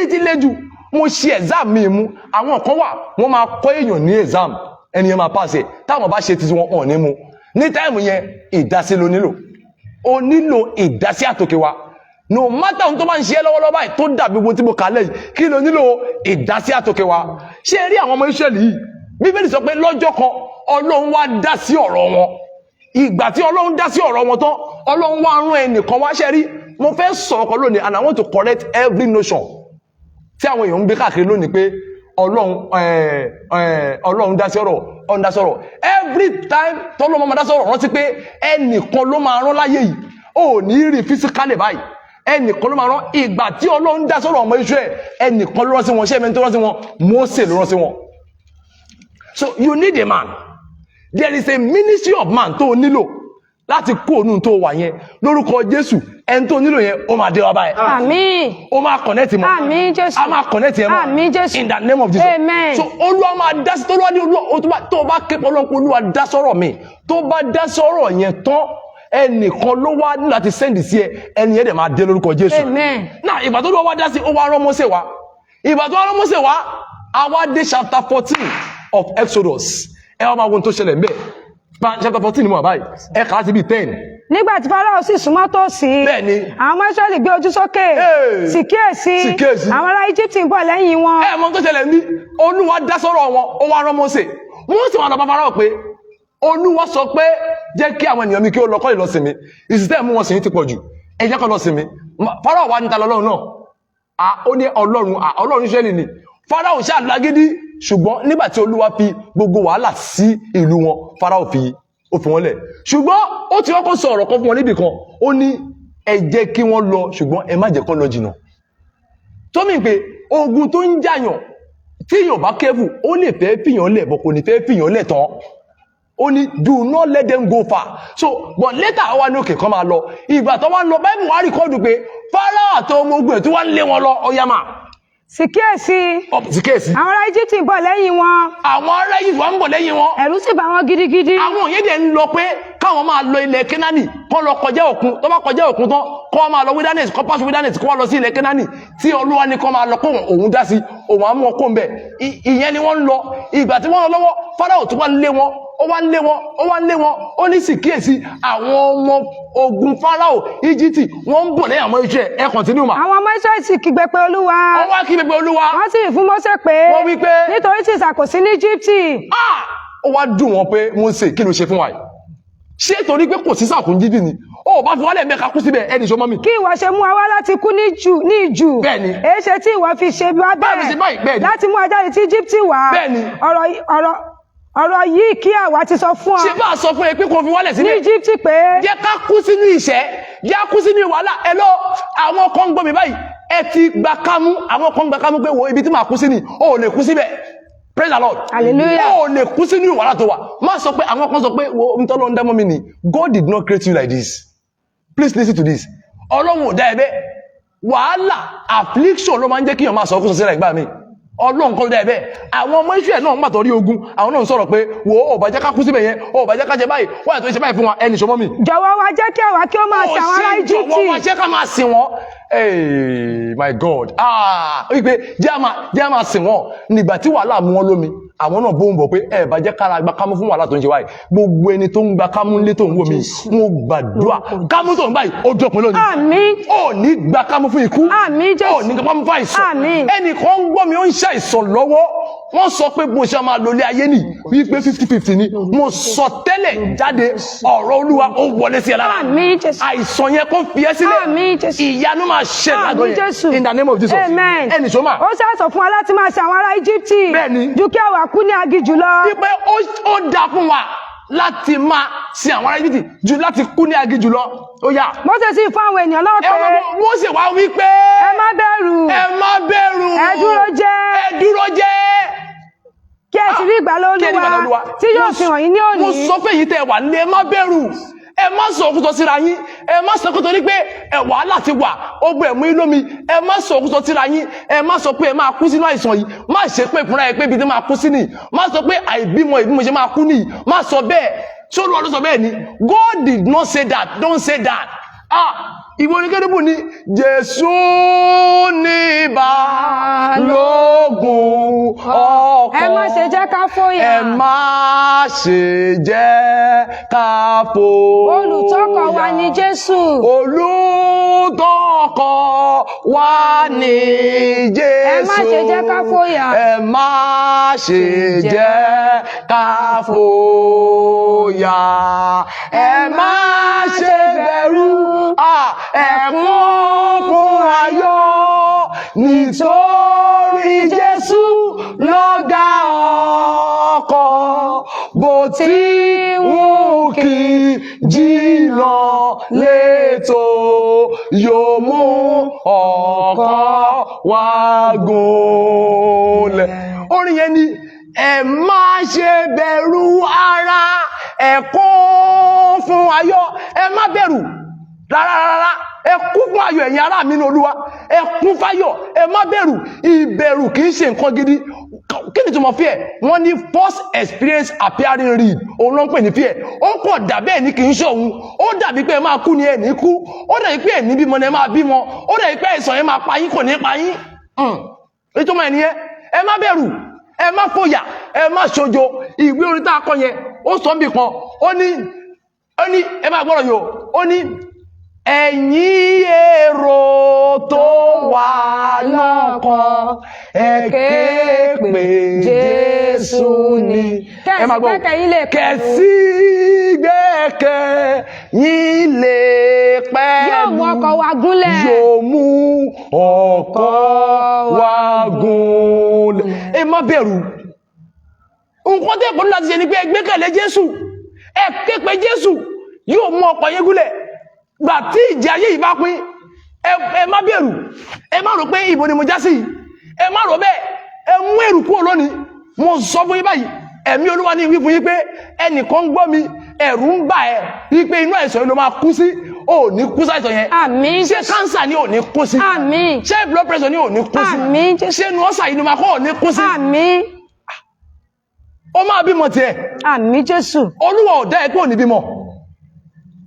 ti le jù mo ṣe exam mi mú àwọn kan wà wọ́n máa kọ́ èèyàn ní exam ẹni yẹn máa pàṣẹ táwọn bá ṣe títí wọn hàn ní mu ní táìmù yẹn ìdásí ló nílò ó nílò ìdásí àtòkè wa no matter ohun tó bá ń ṣe lọ́wọ́lọ́wọ́ báyìí tó dàbí ohun tí mo kà lẹ́yìn kí ló nílò ìdásí àtòkè wa ṣé ẹ rí àwọn ọmọ Ísírẹ́lì yìí Bíbélì sọ pé lọ́jọ́ kan Ọlọ́run wá dá sí ọ̀rọ̀ wọn ìgbà tí Ọlọ́run dá sí ọ̀rọ̀ wọn tán Ọlọ́run wá rán ẹnìkan wá ṣe rí mo fẹ́ sọ ọkọ lónìí and I want to correct every notion tí àwọn èèyàn ń gbé káàkiri lónìí pé Ọlọ́run dá sí ọ̀rọ̀ every time tọ́lọ́mọ máa dá sọ̀rọ̀ rántí pé ẹnìkan ló máa rán láyé yìí ò ní rí physically báyìí ẹnìkan ló máa rán ìgbà tí Ọlọ́run dá sọ̀rọ̀ ọmọ Israel ẹnìkan ló rán sí wọn ṣé ẹ̀mẹ́ni tó rán sí wọn Mósè ló rán sí wọn. So you need a man. There is a ministry of man tó nílò láti kó òun tó wà yẹn lórúkọ Jésù ẹni tó nílò yẹn ó máa dé wá báyìí. Àmín. Ó máa connect mọ́. Àmín Jésù. A máa connect yẹn mọ́. Àmín Jésù. In the name of Jesus. Amen. So Olúwa máa dá sí Olúwa ní Olúwa tó bá ké Ọlọ́run pé Olúwa dá sọ̀rọ̀ mi tó bá dá sọ̀rọ̀ yẹn tán ẹnìkan ló wá láti send sí ẹ ẹni yẹn dẹ̀ máa dé lórúkọ Jésù. Amen. Náà ìgbà tó lọ́wọ́ wá dá sí ó wá rán Mósè wá ìgbà tó rán Mósè wá àwa dé chapter 14 of Exodus ẹ wá máa wo ohun tó ṣẹlẹ̀ ń bẹ̀ chapter 14 ni mo wà báyìí ẹ kà á sí bíi 10. Nígbà tí Fáráò sì súnmọ́ tòsí, bẹ́ẹ̀ni, àwọn ọmọ Ísírẹ́lì gbé ojú sókè, sì kíyèsí, àwọn ará Íjíbítì ń bọ̀ lẹ́yìn wọn. Ẹ mọ̀ tó ṣẹlẹ̀ ní Olúwa dá sọ́rọ̀ wọn, ó wá rán Mósè. Mósè wà lọ bá Fáráò pé Olúwa sọ pé jẹ́ kí àwọn ènìyàn mi kí ó lọ kọ́ lọ sinmi. Ìsìtẹ́ mú wọn sinmi ti pọ̀ jù. Ẹ jẹ́ kó lọ sinmi. Fáráò wá níta lọ́lọ́run náà. Ó ní Ọlọ́run Ísírẹ́lì ni. Fáráò ṣáà lágídí ṣùgbọ́n nígbà tí Olúwa fi gbogbo wàhálà sí ìlú wọn, Fáráò ó fi wọ́n lẹ̀. Ṣùgbọ́n ó ti kọ́kọ́ sọ ọ̀rọ̀ kan fún wọn níbì kan. Ó ní ẹ jẹ́ kí wọ́n lọ ṣùgbọ́n ẹ má jẹ́ kó lọ jìnnà. Tó mì pé ogun tó ń jàyàn tí èèyàn bá kẹ́fù ó lè fẹ́ fìyàn lẹ̀ bọ̀ kò ní fẹ́ fìyàn lẹ̀ tán. Ó ní do not let them go far. So but later àwa ní òkè kan máa lọ. Ìgbà tó wá lọ Bible wá rìkọ́dù pé Fáráò àti ọmọ ogun ẹ̀ tó wá ń lé wọn lọ ọ̀yá máa. Sì kíyèsí. Sì kíyèsí. Àwọn ará Íjíbítì ń bọ̀ lẹ́yìn wọn. Àwọn ará Íjíbítì wá ń bọ̀ lẹ́yìn wọn. Ẹ̀rù sì bà wọ́n gidigidi. Àwọn yẹn dẹ̀ ń lọ pé káwọn máa lọ ilẹ̀ Kénáánì kọ́ lọ kọjá òkun tó bá kọjá òkun tán kọ́ máa lọ wilderness kọ́ pass wilderness kọ́ wá lọ sí ilẹ̀ Kénáánì tí Olúwa ní kọ́ máa lọ kó òun dá sí òun á mú wọn kó ń bẹ̀. Ìyẹn ni wọ́n ń lọ ìgbà tí wọ́n lọ lọ́wọ́ Fáráò tó wá ń lé wọn ó lé wọn ó ní sì kíyèsí àwọn ọmọ ogun Fáráò Íjíbítì wọ́n ń bọ̀ lẹ́yìn àwọn iṣẹ́ ẹ continue mà. Àwọn ọmọ Ísírẹ́lì sì kígbe pé Olúwa. Wọ́n wá kígbe pé Olúwa. Wọ́n sì fún Mósè pé. Wọ́n wí pé. Nítorí tí ìṣàkóso ní Íjíbítì. Ó wá dùn wọn pé Mósè kí ló ṣe fún wa yìí. Ṣé torí pé kò sí sàkún jíjì ni ó bá fi wálẹ̀ mẹ́ka kú síbẹ̀ ẹni ṣọmọ́ mi. Kí ìwọ ṣe mú wa wá láti kú ní ìjù. Bẹ́ẹ̀ni. Èé ṣe tí ìwọ fi ṣe wá bẹ́ẹ̀ láti mú ajáde tí Íjíbítì wá. Bẹ́ẹ̀ni. Ọ̀rọ̀ yìí kí àwa ti sọ fún ọ. Ṣé bá a sọ fún ẹ pé kò fi wálẹ̀ sílẹ̀. Ní Íjíbítì pé. Jẹ́ ká kú sínú ìṣẹ́ jẹ́ kú sínú wàhálà ẹ lọ àwọn kan ń gbọ́ mi báyìí ẹ ti gbà kámú àwọn kan ń gbà kámú pé wo ibi tí màá kú sí ni ó lè kú síbẹ̀. Praise the Lord. Hallelujah. Ó lè kú sínú wàhálà tó wà. Má sọ pé àwọn kan sọ pé wo ń tọ́lọ́ ń dá mọ́ mi ni. God did not create you like this. Please listen to this. Ọlọ́run ò dá ẹ bẹ́ẹ̀. Wàhálà affliction ló máa ń jẹ́ kí èèyàn máa sọ ọkùnrin sílẹ̀ ìgbà mi. Ọlọ́run kọ́ ló dá ẹ bẹ́ẹ̀. Àwọn ọmọ Ísírẹ́lì náà ń gbàtọ̀ rí ogun. Àwọn náà ń sọ̀rọ̀ pé wo ò bá jẹ́ ká kú síbẹ̀ yẹn. Ò bá jẹ́ ká jẹ báyìí. Wọ́n yàtọ̀ ṣe báyìí fún wa ẹni ṣọmọ́ mi. Jọ̀wọ́ wa jẹ́ kí àwa kí ó máa sin àwọn ará Íjíbítì. Jọ̀wọ́ wa jẹ́ ká máa sìn wọ́n. Hey my God. Wípé jẹ́ àmà sìn wọ́n nígbà tí wàhálà mú wọn lómi. Àwọn náà bóun bọ̀ pé ẹ bá jẹ́ kára gba kámú fún wàhálà tó ń ṣe wáyé gbogbo ẹni tó ń gba kámú lé tó ń wò mí mo gbàdúrà kámú tó ń báyìí ó dọ̀pin lónìí. Àmín. Ó ní gba kámú fún ikú. Àmín Jésù. Ó ní gba kámú fún àìsàn. Àmín. Ẹnìkan ń gbọ́ mi ó ń ṣàìsàn lọ́wọ́ wọ́n sọ pé bó ṣe máa lólé ayé nì wípé 50-50 ni mo sọ tẹ́lẹ̀ jáde ọ̀rọ̀ Olúwa ó wọlé sí ẹ lára. Àmín Jésù. Àìsàn yẹn kó fi ẹ́ sílẹ̀. Àmín Jésù. Ìyanu máa ṣe lágọ̀ Àmín Jésù. yẹn in the name of Jesus. Amen. Ẹnì sọ ma. Ó ṣàṣọ fún wa láti máa ṣe àwọn ará Íjíbítì. Bẹ́ẹ̀ni. Ju kí àwa kú ní aginjù lọ. Wípé ó dá fún wa láti máa sin àwọn ará Íjíbítì ju láti kú ní aginjù lọ. Ó yá. Mósè sì fún àwọn ènìyàn náà pé. Mósè wá wí pé. Ẹ má bẹ̀rù. Ẹ má bẹ̀rù. Ẹ dúró jẹ́. Ẹ dúró jẹ́. Kí ẹ sì rí ìgbàlà Olúwa tí yóò fi hàn yín ní òní. Mo sọ fún èyí tẹ́ wà ní ẹ má bẹ̀rù. Ẹ má sọ òkútọ síra yín. Ẹ má sọ òkútọ ní pé wàhálà ti wà. Ogun ẹ̀mú yín lómi. Ẹ má sọ òkútọ síra yín. Ẹ má sọ pé ẹ máa kú sínú àìsàn yìí. Má ṣe pé ìfúnra ẹ pé ibi tí máa kú sí nìyí. Má sọ pé àìbímọ ìbímọ ṣe máa kú nìyí. Má sọ bẹ́ẹ̀. Ṣé Olúwa ló sọ bẹ́ẹ̀ ni? God did not say that. Don't say that. Ìwọ oníkẹ́dẹ́bù ni Jésù ní balógun ọkàn. Ẹ má ṣe jẹ́ jẹ́ ká fòyà. ẹ má ṣe jẹ́ ká fòyà. Olùtọ́kọ̀ wa ni Jésù. Olùtọ́kọ̀ wa ni Jésù. Ẹ má ṣe jẹ́ ká fòyà. Ẹ má ṣe jẹ́ ká fòyà. Ẹ má ṣe bẹ̀rù. Ẹ kún fún ayọ̀ nítorí Jésù lọ̀gá ọkọ̀. Bó ti wù kí jìnnà létò yóò mú ọkọ̀ wá gúnlẹ̀. Orin yẹn ni ẹ má ṣe bẹ̀rù ara, ẹ kún fún ayọ̀. Ẹ má bẹ̀rù rárá, ẹ kún fún ayọ̀ ẹ̀yin ará mi ní Olúwa. Ẹ kún fáyọ̀, ẹ má bẹ̀rù. Ìbẹ̀rù kì í ṣe nǹkan gidi. Kí ni túmọ̀ fear? Wọ́n ní first experience appearing real. Òun ló ń pè ní fear. Ó kọ̀ dàbí ẹni kì í ṣe òun. Ó dàbí pé ẹ máa kú ni ẹ ní kú. Ó dàbí pé ẹni bímọ ni ẹ máa bímọ. Ó dàbí pé àìsàn yẹn máa pa yín kò ní pa yín. Ìtumọ̀ ẹ̀ nìyẹn. Ẹ má bẹ̀rù, ẹ má fòyà, ẹ má ṣojo. Ìwé orin tá a kọ yẹn, ó sọ níbì kan. Ó ní ẹ má gbọ́dọ̀ yòó. Ó ní ẹ̀yin èrò tó wà lọ́kàn, ẹ ké pè Jésù ni. Ẹ má gbọ́, kẹ̀sí gbẹ́kẹ̀ yín lè pẹ́. Yóò mú ọkọ̀ wa gúnlẹ̀. Yóò mú ọkọ̀ wa gúnlẹ̀. Ẹ má bẹ̀rù. Nǹkan tẹ́ pọ̀ láti ṣe ni pé ẹ gbẹ́kẹ̀lé Jésù. Ẹ ké pè Jésù. Yóò mú ọkọ̀ yín gúnlẹ̀. Gbà tí ìjì ayé yìí bá pín, ẹ má bẹ̀rù. Ẹ má rò pé ibo ni mo já sí. Ẹ má rò bẹ́ẹ̀. Ẹ mú ẹ̀rù kúrò lónìí. Mo sọ fún yín báyìí, ẹ̀mí Olúwa ní wí fún yín pé ẹnìkan gbọ́ mi, ẹ̀rù ń bà ẹ́ wípé inú àìsàn yìí ló máa kú sí. Ò ní kú sáìsàn yẹn. Àmín. Ṣé kánsà ni ò ní kú sí? Àmín. Ṣé blood pressure ni ò ní kú sí? Àmín. Ṣé inú ọ̀sà yìí ni máa kọ́ ò ní kú sí? Àmín. Ó máa bímọ tiẹ̀. Àmín Jésù. Olúwa ò dá ẹ pé ò ní bímọ.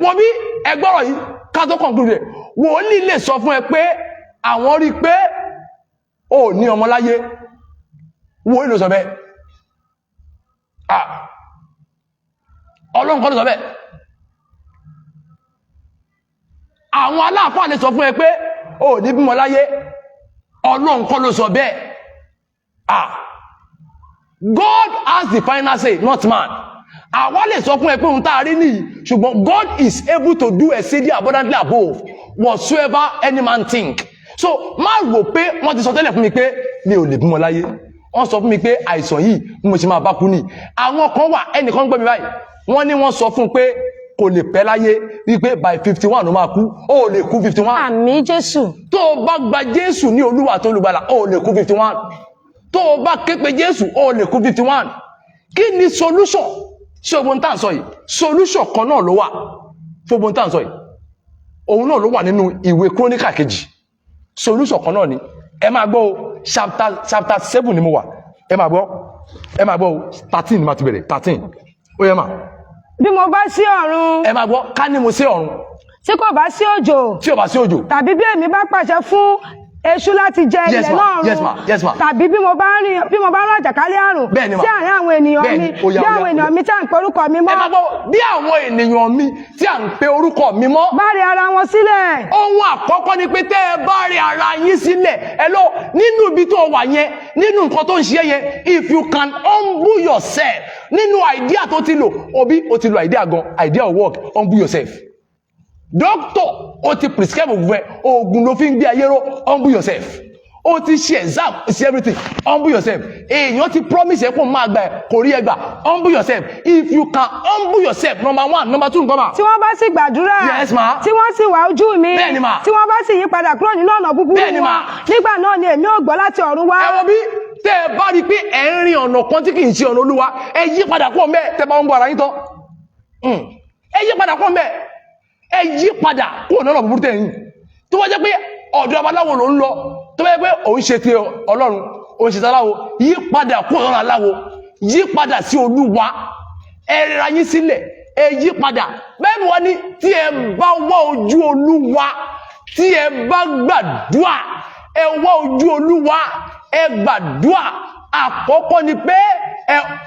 Wọ́n bí ẹgbọ́rọ̀ yìí ká tó conclude. Wòlíì lè sọ fún ẹ pé àwọn rí pé ò ní ọmọ láyé. Wòlíì ló sọ bẹ́ẹ̀. Ọlọ́run kọ́ ló sọ bẹ́ẹ̀. Àwọn aláàfáà lè sọ fún ẹ pé ò ní bímọ láyé. Ọlọ́run kọ́ ló sọ bẹ́ẹ̀. God has the final say, not man. Àwa lè sọ fún ẹ pé ohun tá a rí nìyí, ṣùgbọ́n God is able to do exceeding abundantly above whatsoever any man think. So má rò pé wọ́n ti sọ tẹ́lẹ̀ fún mi pé mi ò lè bímọ láyé. Wọ́n sọ fún mi pé àìsàn yìí mo ṣe máa bá kú ni. Àwọn kan wà, ẹnìkan gbọ́ mi báyìí. Wọ́n ní wọ́n sọ fún pé kò lè pẹ́ láyé wípé by 51 ló máa kú. Ó lè kú 51. Àmín Jésù. Tó o bá gba Jésù ní Olúwa tó olùgbàlà, ó lè kú 51. Tó o bá ké pe Jésù, ó lè kú 51. Kí ni solution? Ṣé ogun tá ń sọ yìí? Solution kan náà ló wà fún ogun tá ń sọ yìí. Òun náà ló wà nínú ìwé Kíróníkà kejì. Solution kan náà ni. Ẹ máa gbọ́ o, chapter 7 ni mo wà. Ẹ máa gbọ́ o, 13 ni ma ti bẹ̀rẹ̀, 13. Ó yẹ mà. Bí mo bá sí ọ̀run. Ẹ máa gbọ́, ká ní mo sí ọ̀run. Tí kò bá sí òjò. Tí ò bá sí òjò. Tàbí bí èmi bá pàṣẹ fún èṣù láti jẹ ilẹ̀ náà run. Yes ma. Tàbí bí mo bá rán àjàkálẹ̀ àrùn sí àárín àwọn ènìyàn mi, bí àwọn ènìyàn mi tí à ń pe orúkọ mi mọ́. Ẹ máa gbọ́, bí àwọn ènìyàn mi tí à ń pe orúkọ mi mọ́. Bá rí ara wọn sílẹ̀. Ohun àkọ́kọ́ ni pé tẹ́ ẹ bá rí ara yín sílẹ̀. Ẹ lọ nínú ibi tó wà yẹn, nínú nǹkan tó ń ṣe yẹn, if you can humble yourself, nínú idea tó ti lò, òbí o ti lo idea gan, idea of work, humble yourself. Doctor, o ti prescribe oògùn ló fi ń gbé ayé ró, humble yourself. O ti ṣe exam, ṣe everything, humble yourself. Èèyàn ti promise ẹ kó máa gbà ẹ, kò rí ẹ gbà, humble yourself. If you can humble yourself, number 1, number 2 nǹkan mà. Tí wọ́n bá sì gbàdúrà. Yes ma. Tí wọ́n sì wá ojú mi. Bẹ́ẹ̀ni ma. Tí wọ́n bá sì yí padà kúrò nínú ọ̀nà búburú wọn. Bẹ́ẹ̀ni ma. Nígbà náà ni èmi ò gbọ́ láti ọ̀run wá. Ẹ wo bí tẹ́ ẹ bá rí pé ẹ ń rin ọ̀nà kan tí kì í ṣe ọ̀nà Olúwa, ẹ yí padà kúrò ńbẹ̀ tẹ́ bá ń bọ̀ ara yín tán. Ẹ yí padà kúrò ńbẹ̀. Ẹ yí padà kúrò lọ́nà búburú tẹ̀yìn. Tó wá jẹ́ pé ọ̀dọ̀ babaláwo ló ń lọ, tó bá jẹ́ pé òun ṣe ti Ọlọ́run, òun ṣe ti aláwo, yí padà kúrò lọ́nà aláwo, yí padà sí Olúwa. Ẹ rẹra yín sílẹ̀, ẹ yí padà. Bẹ́ẹ̀ ni wọ́n ní tí ẹ bá wá ojú Olúwa, tí ẹ bá gbàdúà, ẹ wá ojú Olúwa, ẹ gbàdúà. Àkọ́kọ́ ni pé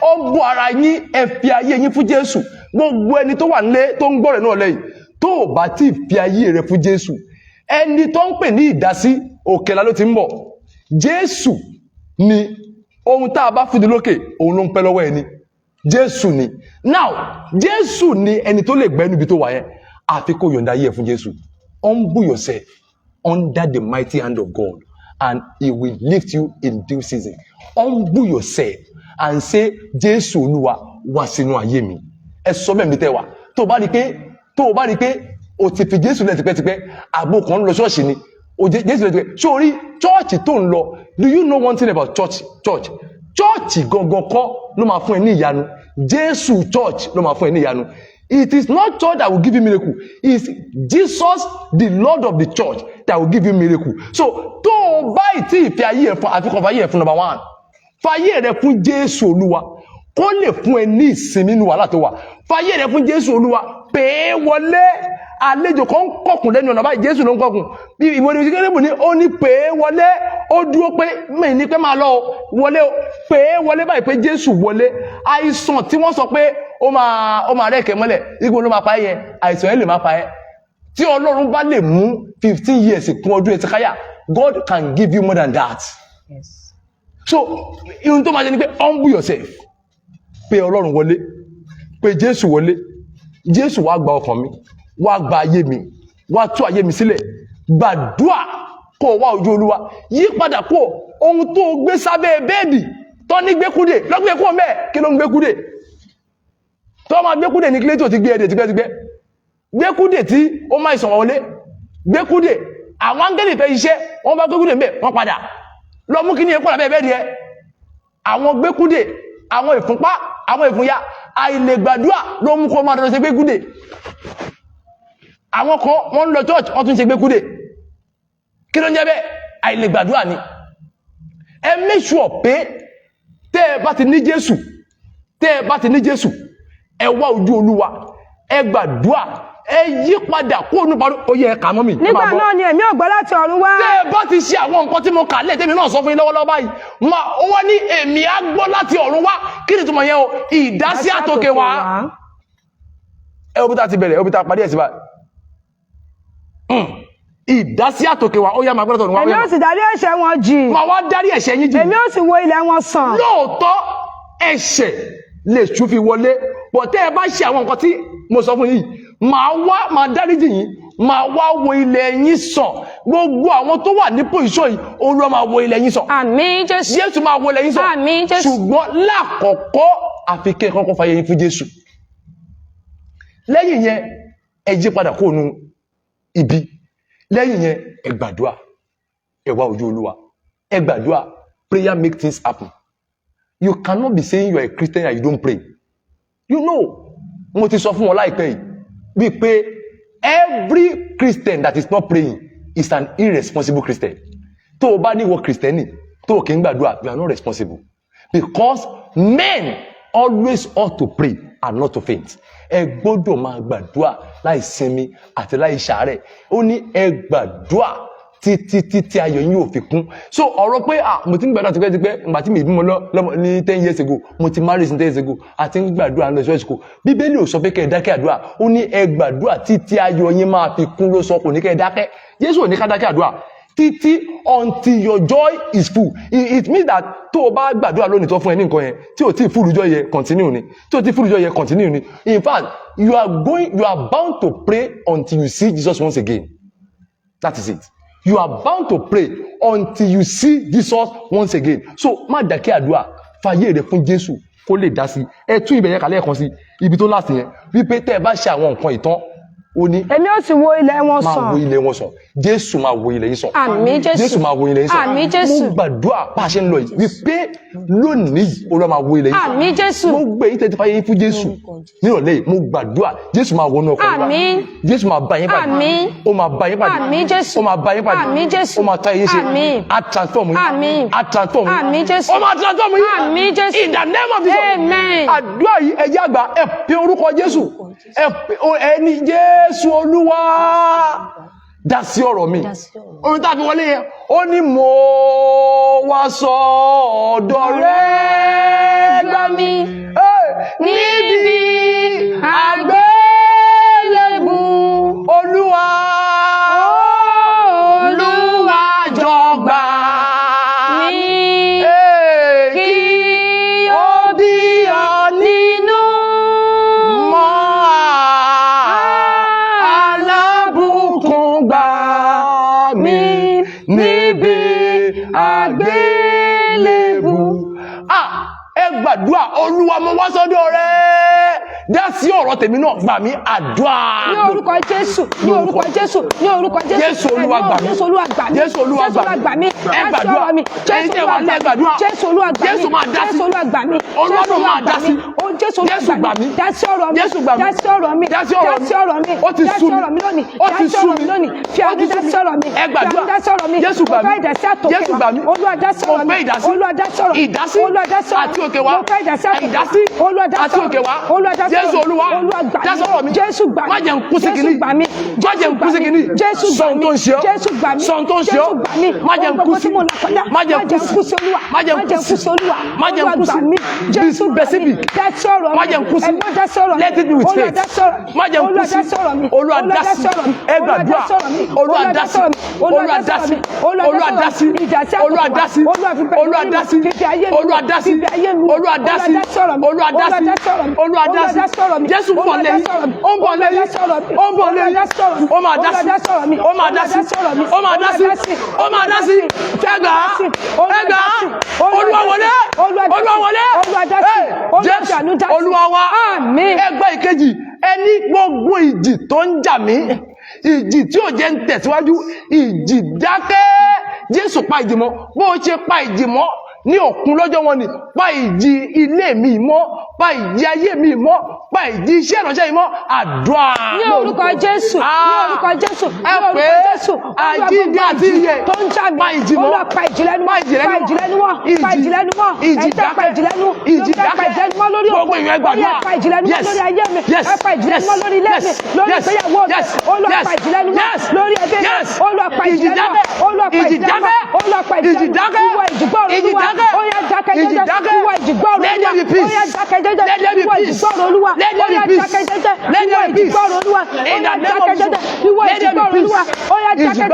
ọgbọ ara yín ẹ fi ayé yín fún Jésù. Gbogbo ẹni tó wà nílé tó ń gbọ́ rẹ̀ náà lẹ́yìn tó ò bá tí fi ayé rẹ̀ fún Jésù, ẹni tó ń pè ní ìdásí òkèlà ló ti ń bọ̀. Jésù ni ohun tá a bá fìdí lókè òun ló ń pẹ́ lọ́wọ́ ẹni. Jésù ni. Now Jésù ni ẹni tó lè gbẹ́ níbi tó wà yẹn. Àfi kó yọ̀ǹda ayé ẹ̀ fún Jésù. Humble yourself under the mighty hand of God and he will lift you in due season. Humble yourself and say, Jésù Olúwa wá sínú ayé mi. Ẹ sọ bẹ́ẹ̀ mi tẹ́ wà. Tó o bá rí pé o ti fi Jésù lẹ̀ tipẹ́tipẹ́, àbò kan lọ ṣọ́ọ̀ṣì ni. Jésù lẹ̀ tipẹ́. Sórí chọ́ọ̀chì tó ń lọ. Do you know one thing about church? Chọ́ọ̀chì gangan kọ́ ló máa fún ẹ ní ìyanu. Jésù church ló máa fún ẹ ní ìyanu. It is not church that will give you miracle. It's Jesus, the Lord of the church, that will give you miracle. So, tó o bá ìtì ìfẹ́ ayé ẹ̀ fún àfikún fàyè ẹ̀ fún number one. Fàyè rẹ̀ fún Jésù Olúwa. Kó lè fún ẹ ní ìsinmi nínú wàhálà tó wà. Fàyè rẹ̀ fún Jésù Olúwa. Pè é wọlé. Àlejò kan ń kọkùn lẹ́nu ọ̀nà báyìí. Jésù ló ń kọkùn. Bí ìwé ni ìṣẹ́kẹ́rẹ́bù ní ó ní pè é wọlé. Ó dúró pé mẹ́rin ní pé máa lọ wọlé o. Pè é wọlé báyìí pé Jésù wọlé. Àìsàn tí wọ́n sọ pé ó máa rẹ́kẹ̀ mọ́lẹ̀ igbó ló máa pa ẹ́, àìsàn ẹ̀ lè máa pa ẹ́. Tí Ọlọ́run bá lè mú 15 years kún ọdún Hesekiah, God can give you more than that. Yes. So ihun tó máa jẹ́ ni pé humble yourself. Pé Ọlọ́run wọlé, pé Jésù wọlé. Jésù wá gba ọkàn mi, wá gba ayé mi, wá tú ayé mi sílẹ̀. Gbàdúà kó wá ojú Olúwa. Yí padà kó ohun tó gbé sábẹ́ bẹ́ẹ̀dì tó ní gbékúdè lọ́gbẹ́ kó mẹ́ẹ̀ kí ló ń gbékúdè. Tó máa gbékúdè ní kílé tó ti gbé ẹ̀dẹ̀ tipẹ́tipẹ́. Gbékúdè tí ó máa ìsàn wọlé. Gbékúdè àwọn áńgẹ́lì fẹ́ iṣẹ́ wọ́n bá gbékúdè mẹ́ wọ́n padà. Lọ mú kí ní ẹ̀kọ́ làbẹ́ bẹ́ẹ̀dì ẹ. Àwọn gbékúdè, àwọn ìfúnpá, àwọn ìfúnya, àìlègbàdúà ló mú kó máa dọ̀dọ̀ ṣe gbékúdè. Àwọn kan wọ́n lọ church wọ́n tún ṣe gbékúdè. Kí ló ń jẹ́ bẹ́ẹ̀? Àìlègbàdúà ni. Ẹ make sure pé tẹ́ ẹ bá ti ní Jésù, ẹ wá ojú Olúwa, ẹ gbàdúà, ẹ yí padà kó nù parí oyè ẹ̀ka mọ́ mi. Nígbà náà ni ẹ̀mí ògbọ́ láti ọ̀run wá. Tẹ́ ẹ bá ti ṣe àwọn nǹkan tí mo kà lẹ́ẹ̀ tẹ́mi náà sọ fún yín lọ́wọ́lọ́wọ́ báyìí. Ó wá ní èmi á gbọ́ láti ọ̀run wá. Kí ni túmọ̀ yẹn o? Ìdásí àtòkè wá. Ẹ obi ta ti bẹ̀rẹ̀, obi ta parí ẹ̀ sí báyìí. Ìdásí àtòkè wá, ó yá máa gbọ́dọ̀ tọ̀run wá. Èmi ó sì dárí ẹ̀ṣẹ̀ wọn jì. Máa wá dárí ẹ̀ṣẹ̀ yín jì. Èmi ó sì wo ilẹ̀ wọn sàn. Lóòótọ́ ẹ̀ṣẹ̀ lè ṣú fi wọlé. Bọ̀ tẹ́ ẹ bá ṣe àwọn nǹkan tí mo sọ fún yín, máa dáríjì yín, máa wá wo ilẹ̀ yín sàn. Gbogbo àwọn tó wà ní pòṣíṣọ̀ yìí, Olúwa máa wo ilẹ̀ yín sàn. Àmín Jésù. Jésù máa wo ilẹ̀ yín sàn. Àmín Jésù. Ṣùgbọ́n lákọ̀ọ́kọ́ àfi kẹ́ ẹ kọ́kọ́ fàyè yín fún Jésù. Lẹ́yìn yẹn, ẹ yí padà kó nu ibi. Lẹ́yìn yẹn, ẹ gbàdúà, ẹ wá ojú Olúwa. Ẹ gbàdúà, prayer make things happen. You cannot be saying you are a Christian and you don't pray. You know, mo ti sọ fún wọn láìpẹ́ yìí wípé every Christian that is not praying is an irresponsible Christian. Tó o bá ní wọ Kristẹni tó o kì í gbàdúrà, you are not responsible. Because men always ought to pray and not to faint. Ẹ gbọ́dọ̀ máa gbàdúrà láì sinmi àti láì ṣàárẹ̀. Ó ní ẹ gbàdúrà títí ayọ̀ yín ò fi kún. So ọ̀rọ̀ pé mo ti ń gbàdúrà tipẹ́tipẹ́ ìgbà tí mi bímọ ní 10 years ago, mo ti marry since 10 years ago, àti ń gbàdúrà lọ ṣọ́ọ̀ṣì kò. Bíbélì ò sọ pé kẹ́ ẹ dákẹ́ àdúrà. Ó ní ẹ gbàdúrà títí ayọ̀ yín máa fi kún ló sọ, kò ní kẹ́ ẹ dákẹ́. Jésù ò ní ká dákẹ́ àdúrà. Títí until your joy is full. It means that tó o bá gbàdúrà lónìí tó fún ẹ ní nǹkan yẹn, tí o ti full joy yẹn continue ni. Tí o ti full joy yẹn continue ni. In fact, you are bound to pray until you see Jesus once again. That is it. You are bound to pray until you see Jesus once again. So má dákẹ́ àdúrà, fàyè rẹ̀ fún Jésù kó lè dá sí. Ẹ tún ibẹ̀ yẹn kálẹ̀ kan sí ibi tó láti yẹn wípé tẹ́ ẹ bá ṣe àwọn nǹkan ìtàn ó ní. Èmi ó sì wo ilẹ̀ wọn sàn. Máa wo ilẹ̀ wọn sàn. Jésù máa wo ilẹ̀ yín sàn. Àmín Jésù. Jésù máa wo ilẹ̀ yín sàn. Àmín Jésù. Mo gbàdúrà bá a ṣe ń lọ yìí wípé lónìí Olúwa máa wo ilẹ̀ yín sàn. Àmín Jésù. Mo gbé yín tẹ́tí fàyè yín fún Jésù nírọ̀lẹ́ yìí. Mo gbàdúrà Jésù máa wọnú ọkàn wa. Àmín. Jésù máa bá yín pàdé. Àmín. Ó máa bá yín pàdé. Àmín Jésù. Ó máa bá yín pàdé. Àmín Jésù. Ó máa tọ́ yín ṣe. Àmín. Á transform yín. Àmín. Á transform yín. Àmín Jésù. Ó máa transform yín. Àmín Jésù. In the name of Jesus. Amen. Àdúrà yìí ẹ jẹ́ àgbà ẹ pe orúkọ Jésù. Ẹni Jésù Olúwa. Dá sí ọ̀rọ̀ mi. Orin tá a fi wọlé yẹn, ó ní mo wá sọ́dọ̀ rẹ gbà mi níbi àgbélébù. Olúwa jọ̀gbà mi kí ó bí ọ nínú mọ́ alábùkún gbà mí níbi àgbélébù. Ẹ gbàdúrà, Olúwa mo wá sọ́dọ̀ rẹ, dá sí ọ̀rọ̀ tèmi náà, gbà mí, àdúrà. Ní orúkọ Jésù, ní orúkọ Jésù, ní orúkọ Jésù. Jésù Olúwa gbà mí. Jésù Olúwa gbà mí. Jésù Olúwa gbà mí. Ẹ gbàdúrà. Jésù Olúwa gbà mí. Jésù Olúwa gbà mí. Jésù máa dá sí. Jésù Olúwa gbà mí. Olúwa náà máa dá sí. Jésù gbà mí. Dá sí ọ̀rọ̀ mi. Jésù gbà mí. Dá sí ọ̀rọ̀ mi. Dá sí ọ̀rọ̀ mi. Dá sí ọ̀rọ̀ mi. Ó ti sú mi. Ó ti sú mi. Fi àmì dá sí ọ̀rọ̀ mi. Ẹ gbàdúrà. Dá sí ọ̀rọ̀ mi. Jésù gbà mí. Jésù gbà mí. Olúwa dá sí ọ̀rọ̀ mi. Mo fẹ́ ìdásí. Olúwa dá sí ọ̀rọ̀ mi. Ìdásí Olúwa dá sí ọ̀rọ̀ mi. àti òkè wá. Mo fẹ́ ìdásí àtòkè wá. Ìdásí Olúwa dá sí àti ọ̀rọ̀ mi. òkè wá. Olúwa dá sí ọ̀rọ̀ mi. Jésù Olúwa Olúwa gbà dá sí ọ̀rọ̀ mi. Jésù gbà mí. Má jẹ́ n kú sí kìíní. Jésù gbà mí. Má jẹ́ n kú sí kìíní. Jésù gbà mí. Sọ̀n tó ń ṣe ọ́. Jésù gbà mí. Sọ̀n tó ń ṣe ọ́. Jésù gbà mí. Má jẹ́ n kú sí. Má jẹ́ n kú sí Olúwa. Má jẹ́ n kú sí. Olúwa. Má jẹ́ n kú sí. Olúwa gbà mí. Jésù gbà mí. Dá sí ọ̀rọ̀ mi. Má jẹ́ n kú sí. Ẹ̀gbọ́n dá sí ọ̀rọ̀ mi. Let it be with Olúwa faith. dá sí ọ̀rọ̀ mi. Má jẹ́ n kú Olúwa sí. dá sí ọ̀rọ̀ mi. Olúwa dá sí. Ẹ gbàdúrà. Olúwa dá sí. Olúwa dá sí. Olúwa dá sí. Olúwa dá sí. Olúwa dá sí. Olúwa dá sí. Olúwa dá sí. Olúwa dá sí. Olúwa dá sí. Jésù ń bọ̀ lẹ́yìn. Ó ń bọ̀ lẹ́yìn. Ó ń bọ̀ lẹ́yìn. Ó máa dá sí. Ó máa dá sí. Ó máa dá sí. Ó máa dá sí. Ẹgbà. Ẹgbà. Olúwa wọlé. Olúwa wọlé. Jésù Olúwa wa. Ẹgbẹ́ ìkejì, ẹni gbogbo ìjì tó ń jà mí, ìjì tí ò jẹ́ ń tẹ̀síwájú, ìjì dákẹ́. Jésù pa ìjì mọ́. Bó o ṣe pa ìjì mọ́ ní òkun lọ́jọ́ wọn ni, pa ìjì ilé mi mọ́, pa ìjì ayé mi mọ́, pa ìjì iṣẹ́ ìránṣẹ́ mi mọ́. Àdúrà. Ní orúkọ Jésù. Ní orúkọ Jésù. Ẹ pé àjíǹde àti ìyè tó ń jà mí. pa ìjì mọ́. Olúwa pa ìjì lẹ́nu mọ́. Pa ìjì lẹ́nu mọ́. Pa ìjì lẹ́nu mọ́. Ìjì Ẹ̀jẹ̀ pa ìjì lẹ́nu. Ìjì Pa ìjì lẹ́nu mọ́ lórí gbogbo ìyẹn gbàdúrà. Pa ìjì lẹ́nu mọ́ lórí ayé mi. Ẹ pa ìjì lẹ́nu mọ́ lórí ilé mi. Lórí ìgbéyàwó mi. Olúwa pa ìjì lẹ́nu mọ́ lórí ẹbí mi. Olúwa pa ìjì lẹ́nu mọ́. Olúwa pa ìjì lẹ́nu mọ́. Olúwa pa ìjì lẹ́nu mọ́. Ìwọ ìjìgbọ́rọ̀ Olúwa. Ó yá dákẹ́ jẹ́jẹ́. Ìwọ ìjìgbọ́rọ̀ Olúwa. Ó yá dákẹ́ jẹ́jẹ́. Ìwọ ìjìgbọ́rọ̀ Olúwa. Ó yá dákẹ́ jẹ́jẹ́. Ìwọ ìjìgbọ́rọ̀ Olúwa. Ó yá dákẹ́ jẹ́jẹ́. Ìwọ ìjìgbọ́rọ̀ Olúwa. Ó yá dákẹ́ jẹ́jẹ́.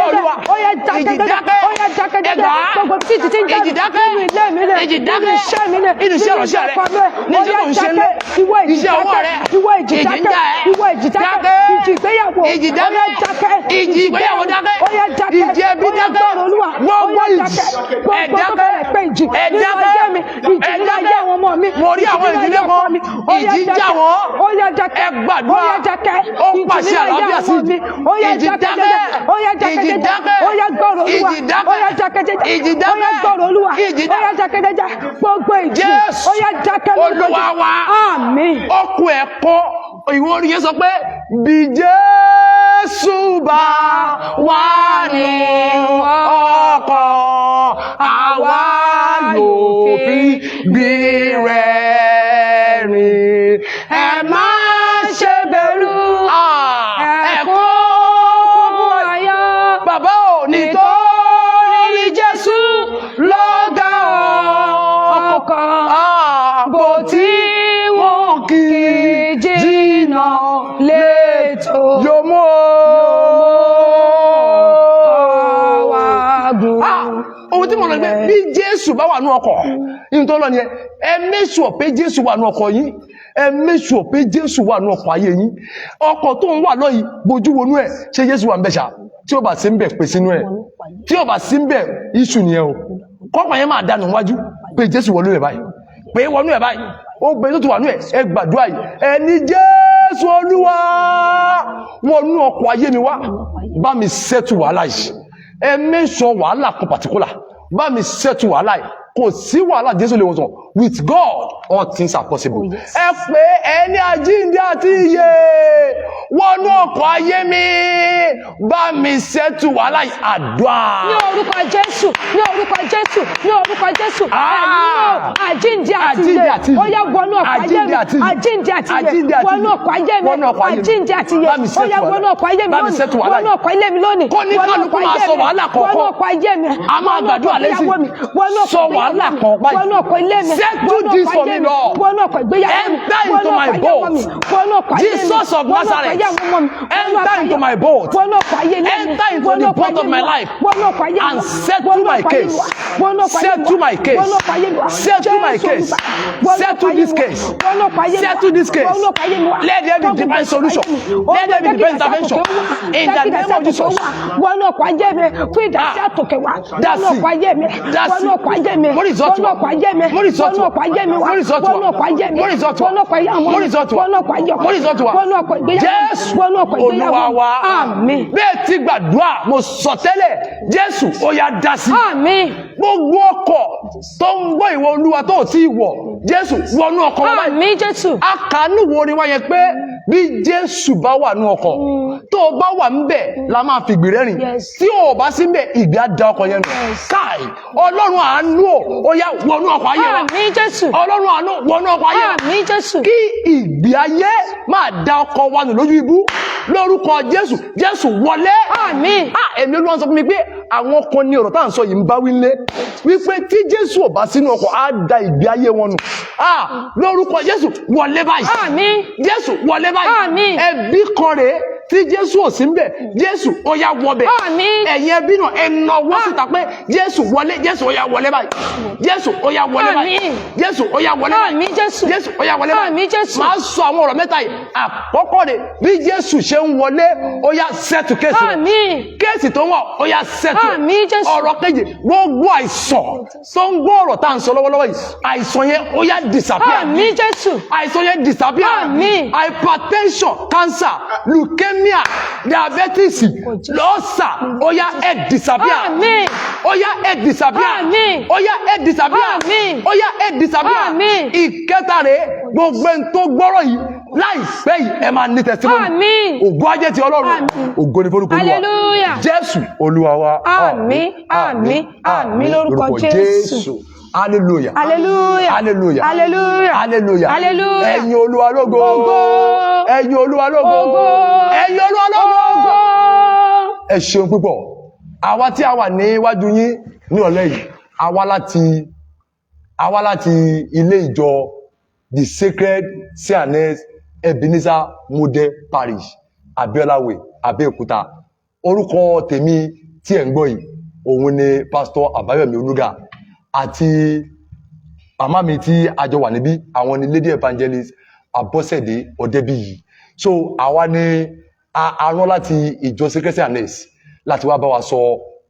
Ó yá dákẹ́ jẹ́jẹ́. Ó yá dákẹ́ jẹ́jẹ́. Gbogbo tí ìjì ti ń jà nínú ilé mi lẹ̀. Nínú iṣẹ́ mi lẹ̀. Nínú iṣẹ́ ìránṣẹ́ rẹ̀. Nínú iṣẹ́ tó ń ṣe lé. Ìwọ ìjì Iṣẹ́ ọwọ́ dákẹ́. rẹ̀. Ìwọ ìjì Ìjì ń dákẹ́. jà ẹ́. Ìwọ ìjì dákẹ́. Dákẹ́. Ìjì ìgbéyàwó. Ìjì Ó yá dákẹ́. dákẹ́. Ìjì ìgbéyàwó dákẹ́. Ó yá dákẹ́. Ìjì ẹbí Ó yá dákẹ́. gbọ́rọ̀ Olúwa. Gbogbo Ó yá ìjì. dákẹ́. Ẹ Gbogbo tó dákẹ́. fẹ́rẹ̀ pé ìjì. Ẹ Nínú dákẹ́. ayé mi. Ìjì Ẹ nínú dákẹ́. ayé àwọn ọmọ mi. Mo rí àwọn Ìjì nínú ìdílé ayé ọkọ kan. mi. Ó yá Ìjì ń jà dákẹ́. wọ́n. Ó yá dákẹ́. Ẹ gbàdúrà. Ó yá dákẹ́. Ó Ìjì pàṣẹ nínú ayé àlàáfíà àwọn sí ọmọ mi. Ó yá ìjì dákẹ́ dákẹ́. jẹ́jẹ́. Ó yá dákẹ́ Ìjì jẹ́jẹ́. dákẹ́. Ó yá gbọ́rọ̀ Olúwa. Ìjì dákẹ́. Ó yá dákẹ́ jẹ́jẹ́. Ìjì Ó yá dákẹ́. gbọ́rọ̀ Olúwa. Ìjì Ó dákẹ́. yá dákẹ́ jẹ́jẹ́. Gbogbo ìjì. Jésù. Ó yá dákẹ́ lórúkọ Olúwa Jésù. wa. Àmín. Ọkùn ẹ̀kọ́ ìwọ orin yẹn sọ pé bí Jésù bá wà ní ọkọ̀ àwa yóò fi gbé rẹ̀ rìn. Ẹ má ṣe bẹ̀rù ẹ̀kọ́ ayọ̀. bàbá ò nítorí Jésù lọ́gà ọkọ̀ bó tí wọ́n kì í jìnnà létò yóò mú ohun tí mo lọ gbé bí Jésù bá wà ní ọkọ̀ yìí tó lọ ni ẹ mẹ́sùọ̀ pé Jésù wà ní ọkọ̀ yìí ẹ mẹ́sùọ̀ pé Jésù wà ní ọkọ̀ ayé yìí ọkọ̀ tó ń wà lọ́yìí bojú wọnú ẹ̀ ṣé Jésù wà ń bẹ̀ ṣá tí ó bá sí ń bẹ̀ pè sínú ẹ̀ tí ó bá sí ń bẹ̀ iṣu nìyẹn o kọ́pọ̀ yẹn máa dànù wájú pé Jésù wọnú ẹ̀ báyìí pé wọnú ẹ̀ báyìí ó gbé tó ti wà nú ẹ̀ ẹ gbàdúrà yìí ẹni Jésù Olúwa wọnú ọkọ̀ ayé mi wá bá mi ṣẹ́tù wàhálà yìí ẹ mẹ́sọ̀ wàhálà kan pàtíkúlà bá mi ṣẹ́tù wàhálà yìí kò sí wàhálà Jésù lè wọ́n with God all things are possible. Ẹ pé ẹni àjíǹde àti ìyè wọnú ọkọ̀ ayé mi bá mi ṣẹ́tù wàhálà yìí àdúrà. Ní orúkọ Jésù, ní orúkọ Jésù, ní orúkọ Jésù. Àjíǹde àti ìyè ó yá wọnú ọkọ̀ ayé mi. Àjíǹde àti ìyè wọnú ọkọ̀ ayé mi. Àjíǹde àti ìyè ó yá wọnú ọkọ̀ ayé mi lónìí. Wọnú ọkọ̀ ayé mi lónìí. Kó ní kálukú máa sọ wàhálà kọ̀ọ̀kan. Wọnú ọkọ̀ ayé mi. A máa gbàdúrà lẹ́sìn. Wọnú ọkọ̀ wàhálà kan báyìí. Settle this for me, Lord. Enter into my boat. Jesus of Nazareth. Enter into my boat. Enter into the boat of my life and settle my case. Settle my case. Settle my case. Settle this case. Settle this case. Let there be divine solution. Let there be divine intervention. In the name of Jesus. That's it. That's it. What is that? What is that? What is that? What is that? What is that? What is that? Jésù Olúwa wa. Àmín. Bẹ́ẹ̀ tí gbàdúrà mo sọ tẹ́lẹ̀ Jésù ó yá dá sí. Àmín. Gbogbo ọkọ̀ tó ń gbọ́ ìwọ Olúwa tó ti wọ̀ Jésù wọnú ọkọ̀ wa báyìí. Àmín Jésù. Àkànú wo ni wá yẹn pé bí Jésù bá wà nú ọkọ̀ tó o bá wà ńbẹ̀ la máa fi ìgbì rẹ́rìn. Tí o bá sí ńbẹ̀ ìgbì á da ọkọ̀ yẹn nù. Káì Ọlọ́run àánú ó yá wọnú ọkọ̀ ayé wa. Àmín Jésù. Ọlọ́run àánú wọnú ọkọ̀ ayé wa. Àmín Jésù. Kí ìgbì ayé máa da ọkọ̀ wa nù lójú ibú lórúkọ Jésù. Jésù wọlé. Àmín. Èmi ló ń sọ fún mi pé àwọn kan ní ọ̀rọ̀ tá à ń sọ yìí ń bá wí lé wípé tí Jésù ò bá sínú ọkọ̀ á da ìgbé ayé wọn nù. Lórúkọ Jésù wọlé báyìí. Àmín. Jésù wọlé báyìí. Àmín. Ẹbí kan rèé tí Jésù ò sí ńbẹ̀ Jésù ó yá wọbẹ̀. Àmín. Ẹ̀yin ẹbí náà ẹ nawọ́ síta pé Jésù wọlé. Jésù ó yá wọlé báyìí. Jésù ó yá wọlé báyìí. Àmín. Jésù ó yá wọlé báyìí. Àmín Jésù. Jésù ó yá wọlé báyìí. Àmín Jésù. Máa sọ àwọn ọ̀rọ̀ mẹ́ta yìí. Àkọ́kọ́ rẹ̀ bí Jésù ṣe ń wọlé ó yá sẹ́tù kéèsì. Àmín. Kéèsì tó ń wọ̀ ó yá sẹ́tù. Àmín Jésù. Ọ̀rọ̀ kejì gbogbo àìsàn tó ń gbọ́ ọ̀rọ̀ tá à ń sọ lọ́wọ́lọ́wọ́ yìí àìsàn yẹn ó yá disappear. Àmín Jésù. Àìsàn yẹn disappear. Àmín. Hypertension, cancer, leukemia, diabetes, lọ́sà ó yá ẹ̀ disappear. Àmín. Ó yá ẹ̀ disappear. Àmín. Ó yá ẹ̀ disappear. Àmín. Ó yá ẹ̀ disappear. Àmín. Ìkẹta rèé gbogbo ẹni tó gbọ́rọ̀ yìí láìpẹ́ yìí ẹ máa ní testimony. Àmín. Ògo ajé ti Ọlọ́run. Ògo ni forúkọ Olúwa. Hallelujah. Jésù Olúwa wa. Àmín. Àmín. Àmín lórúkọ Jésù. Hallelujah. Hallelujah. Hallelujah. Hallelujah. Hallelujah. Hallelujah. Ẹ̀yin Olúwa lógo. Ẹ̀yin Olúwa lógo. Ẹ̀yin Olúwa lógo. Ẹ ṣeun púpọ̀. Àwa tí a wà níwájú yín ní ọ̀lẹ́ yìí, àwa láti ilé ìjọ The Sacred C&S Ebenezer Model Parish, Abiola Way, Abẹ́òkúta. Orúkọ tèmi tí ẹ̀ ń gbọ́ yìí, òun ni Pastor Àbáyọ̀mí Olúga àti màmá mi tí a jọ wà níbí, àwọn ni Lady Evangelist Abọ́sẹ̀dé Ọdẹ́bíyì. So àwa ni a rán láti ìjọ Sacred C&S láti wá bá wa sọ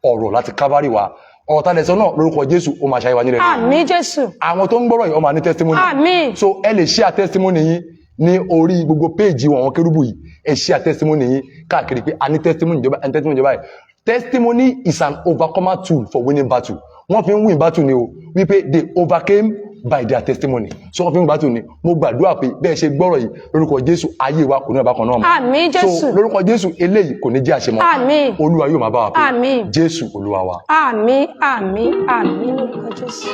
ọ̀rọ̀ láti Calvary wa. Ọ̀rọ̀ tá lẹ́sọ náà lórúkọ Jésù ó máa ṣayé wa nílẹ̀. Àmín Jésù. Àwọn tó ń gbọ́rọ̀ yìí ó máa ní testimony. Àmín. So ẹ lè share testimony yín ní orí gbogbo péèjì wọn àwọn kérúbù yìí. Ẹ share testimony yín káàkiri pé a ní testimony ìjọba yìí. Testimony is an overcomer tool for winning battle. Wọ́n fi ń win battle ni o wípé they overcame by their testimony. So wọ́n fi ń battle ni. Mo gbàdúrà pé bẹ́ẹ̀ ṣe gbọ́rọ̀ yìí lórúkọ Jésù ayé wa kò ní ọba kan náà mọ́. Àmín Jésù. So lórúkọ Jésù eléyìí kò ní jẹ́ àṣemọ́. Àmín. Olúwa yóò máa bá wa pé. Àmín. Jésù Olúwa wa. Àmín. Àmín. Àmín lórúkọ Jésù.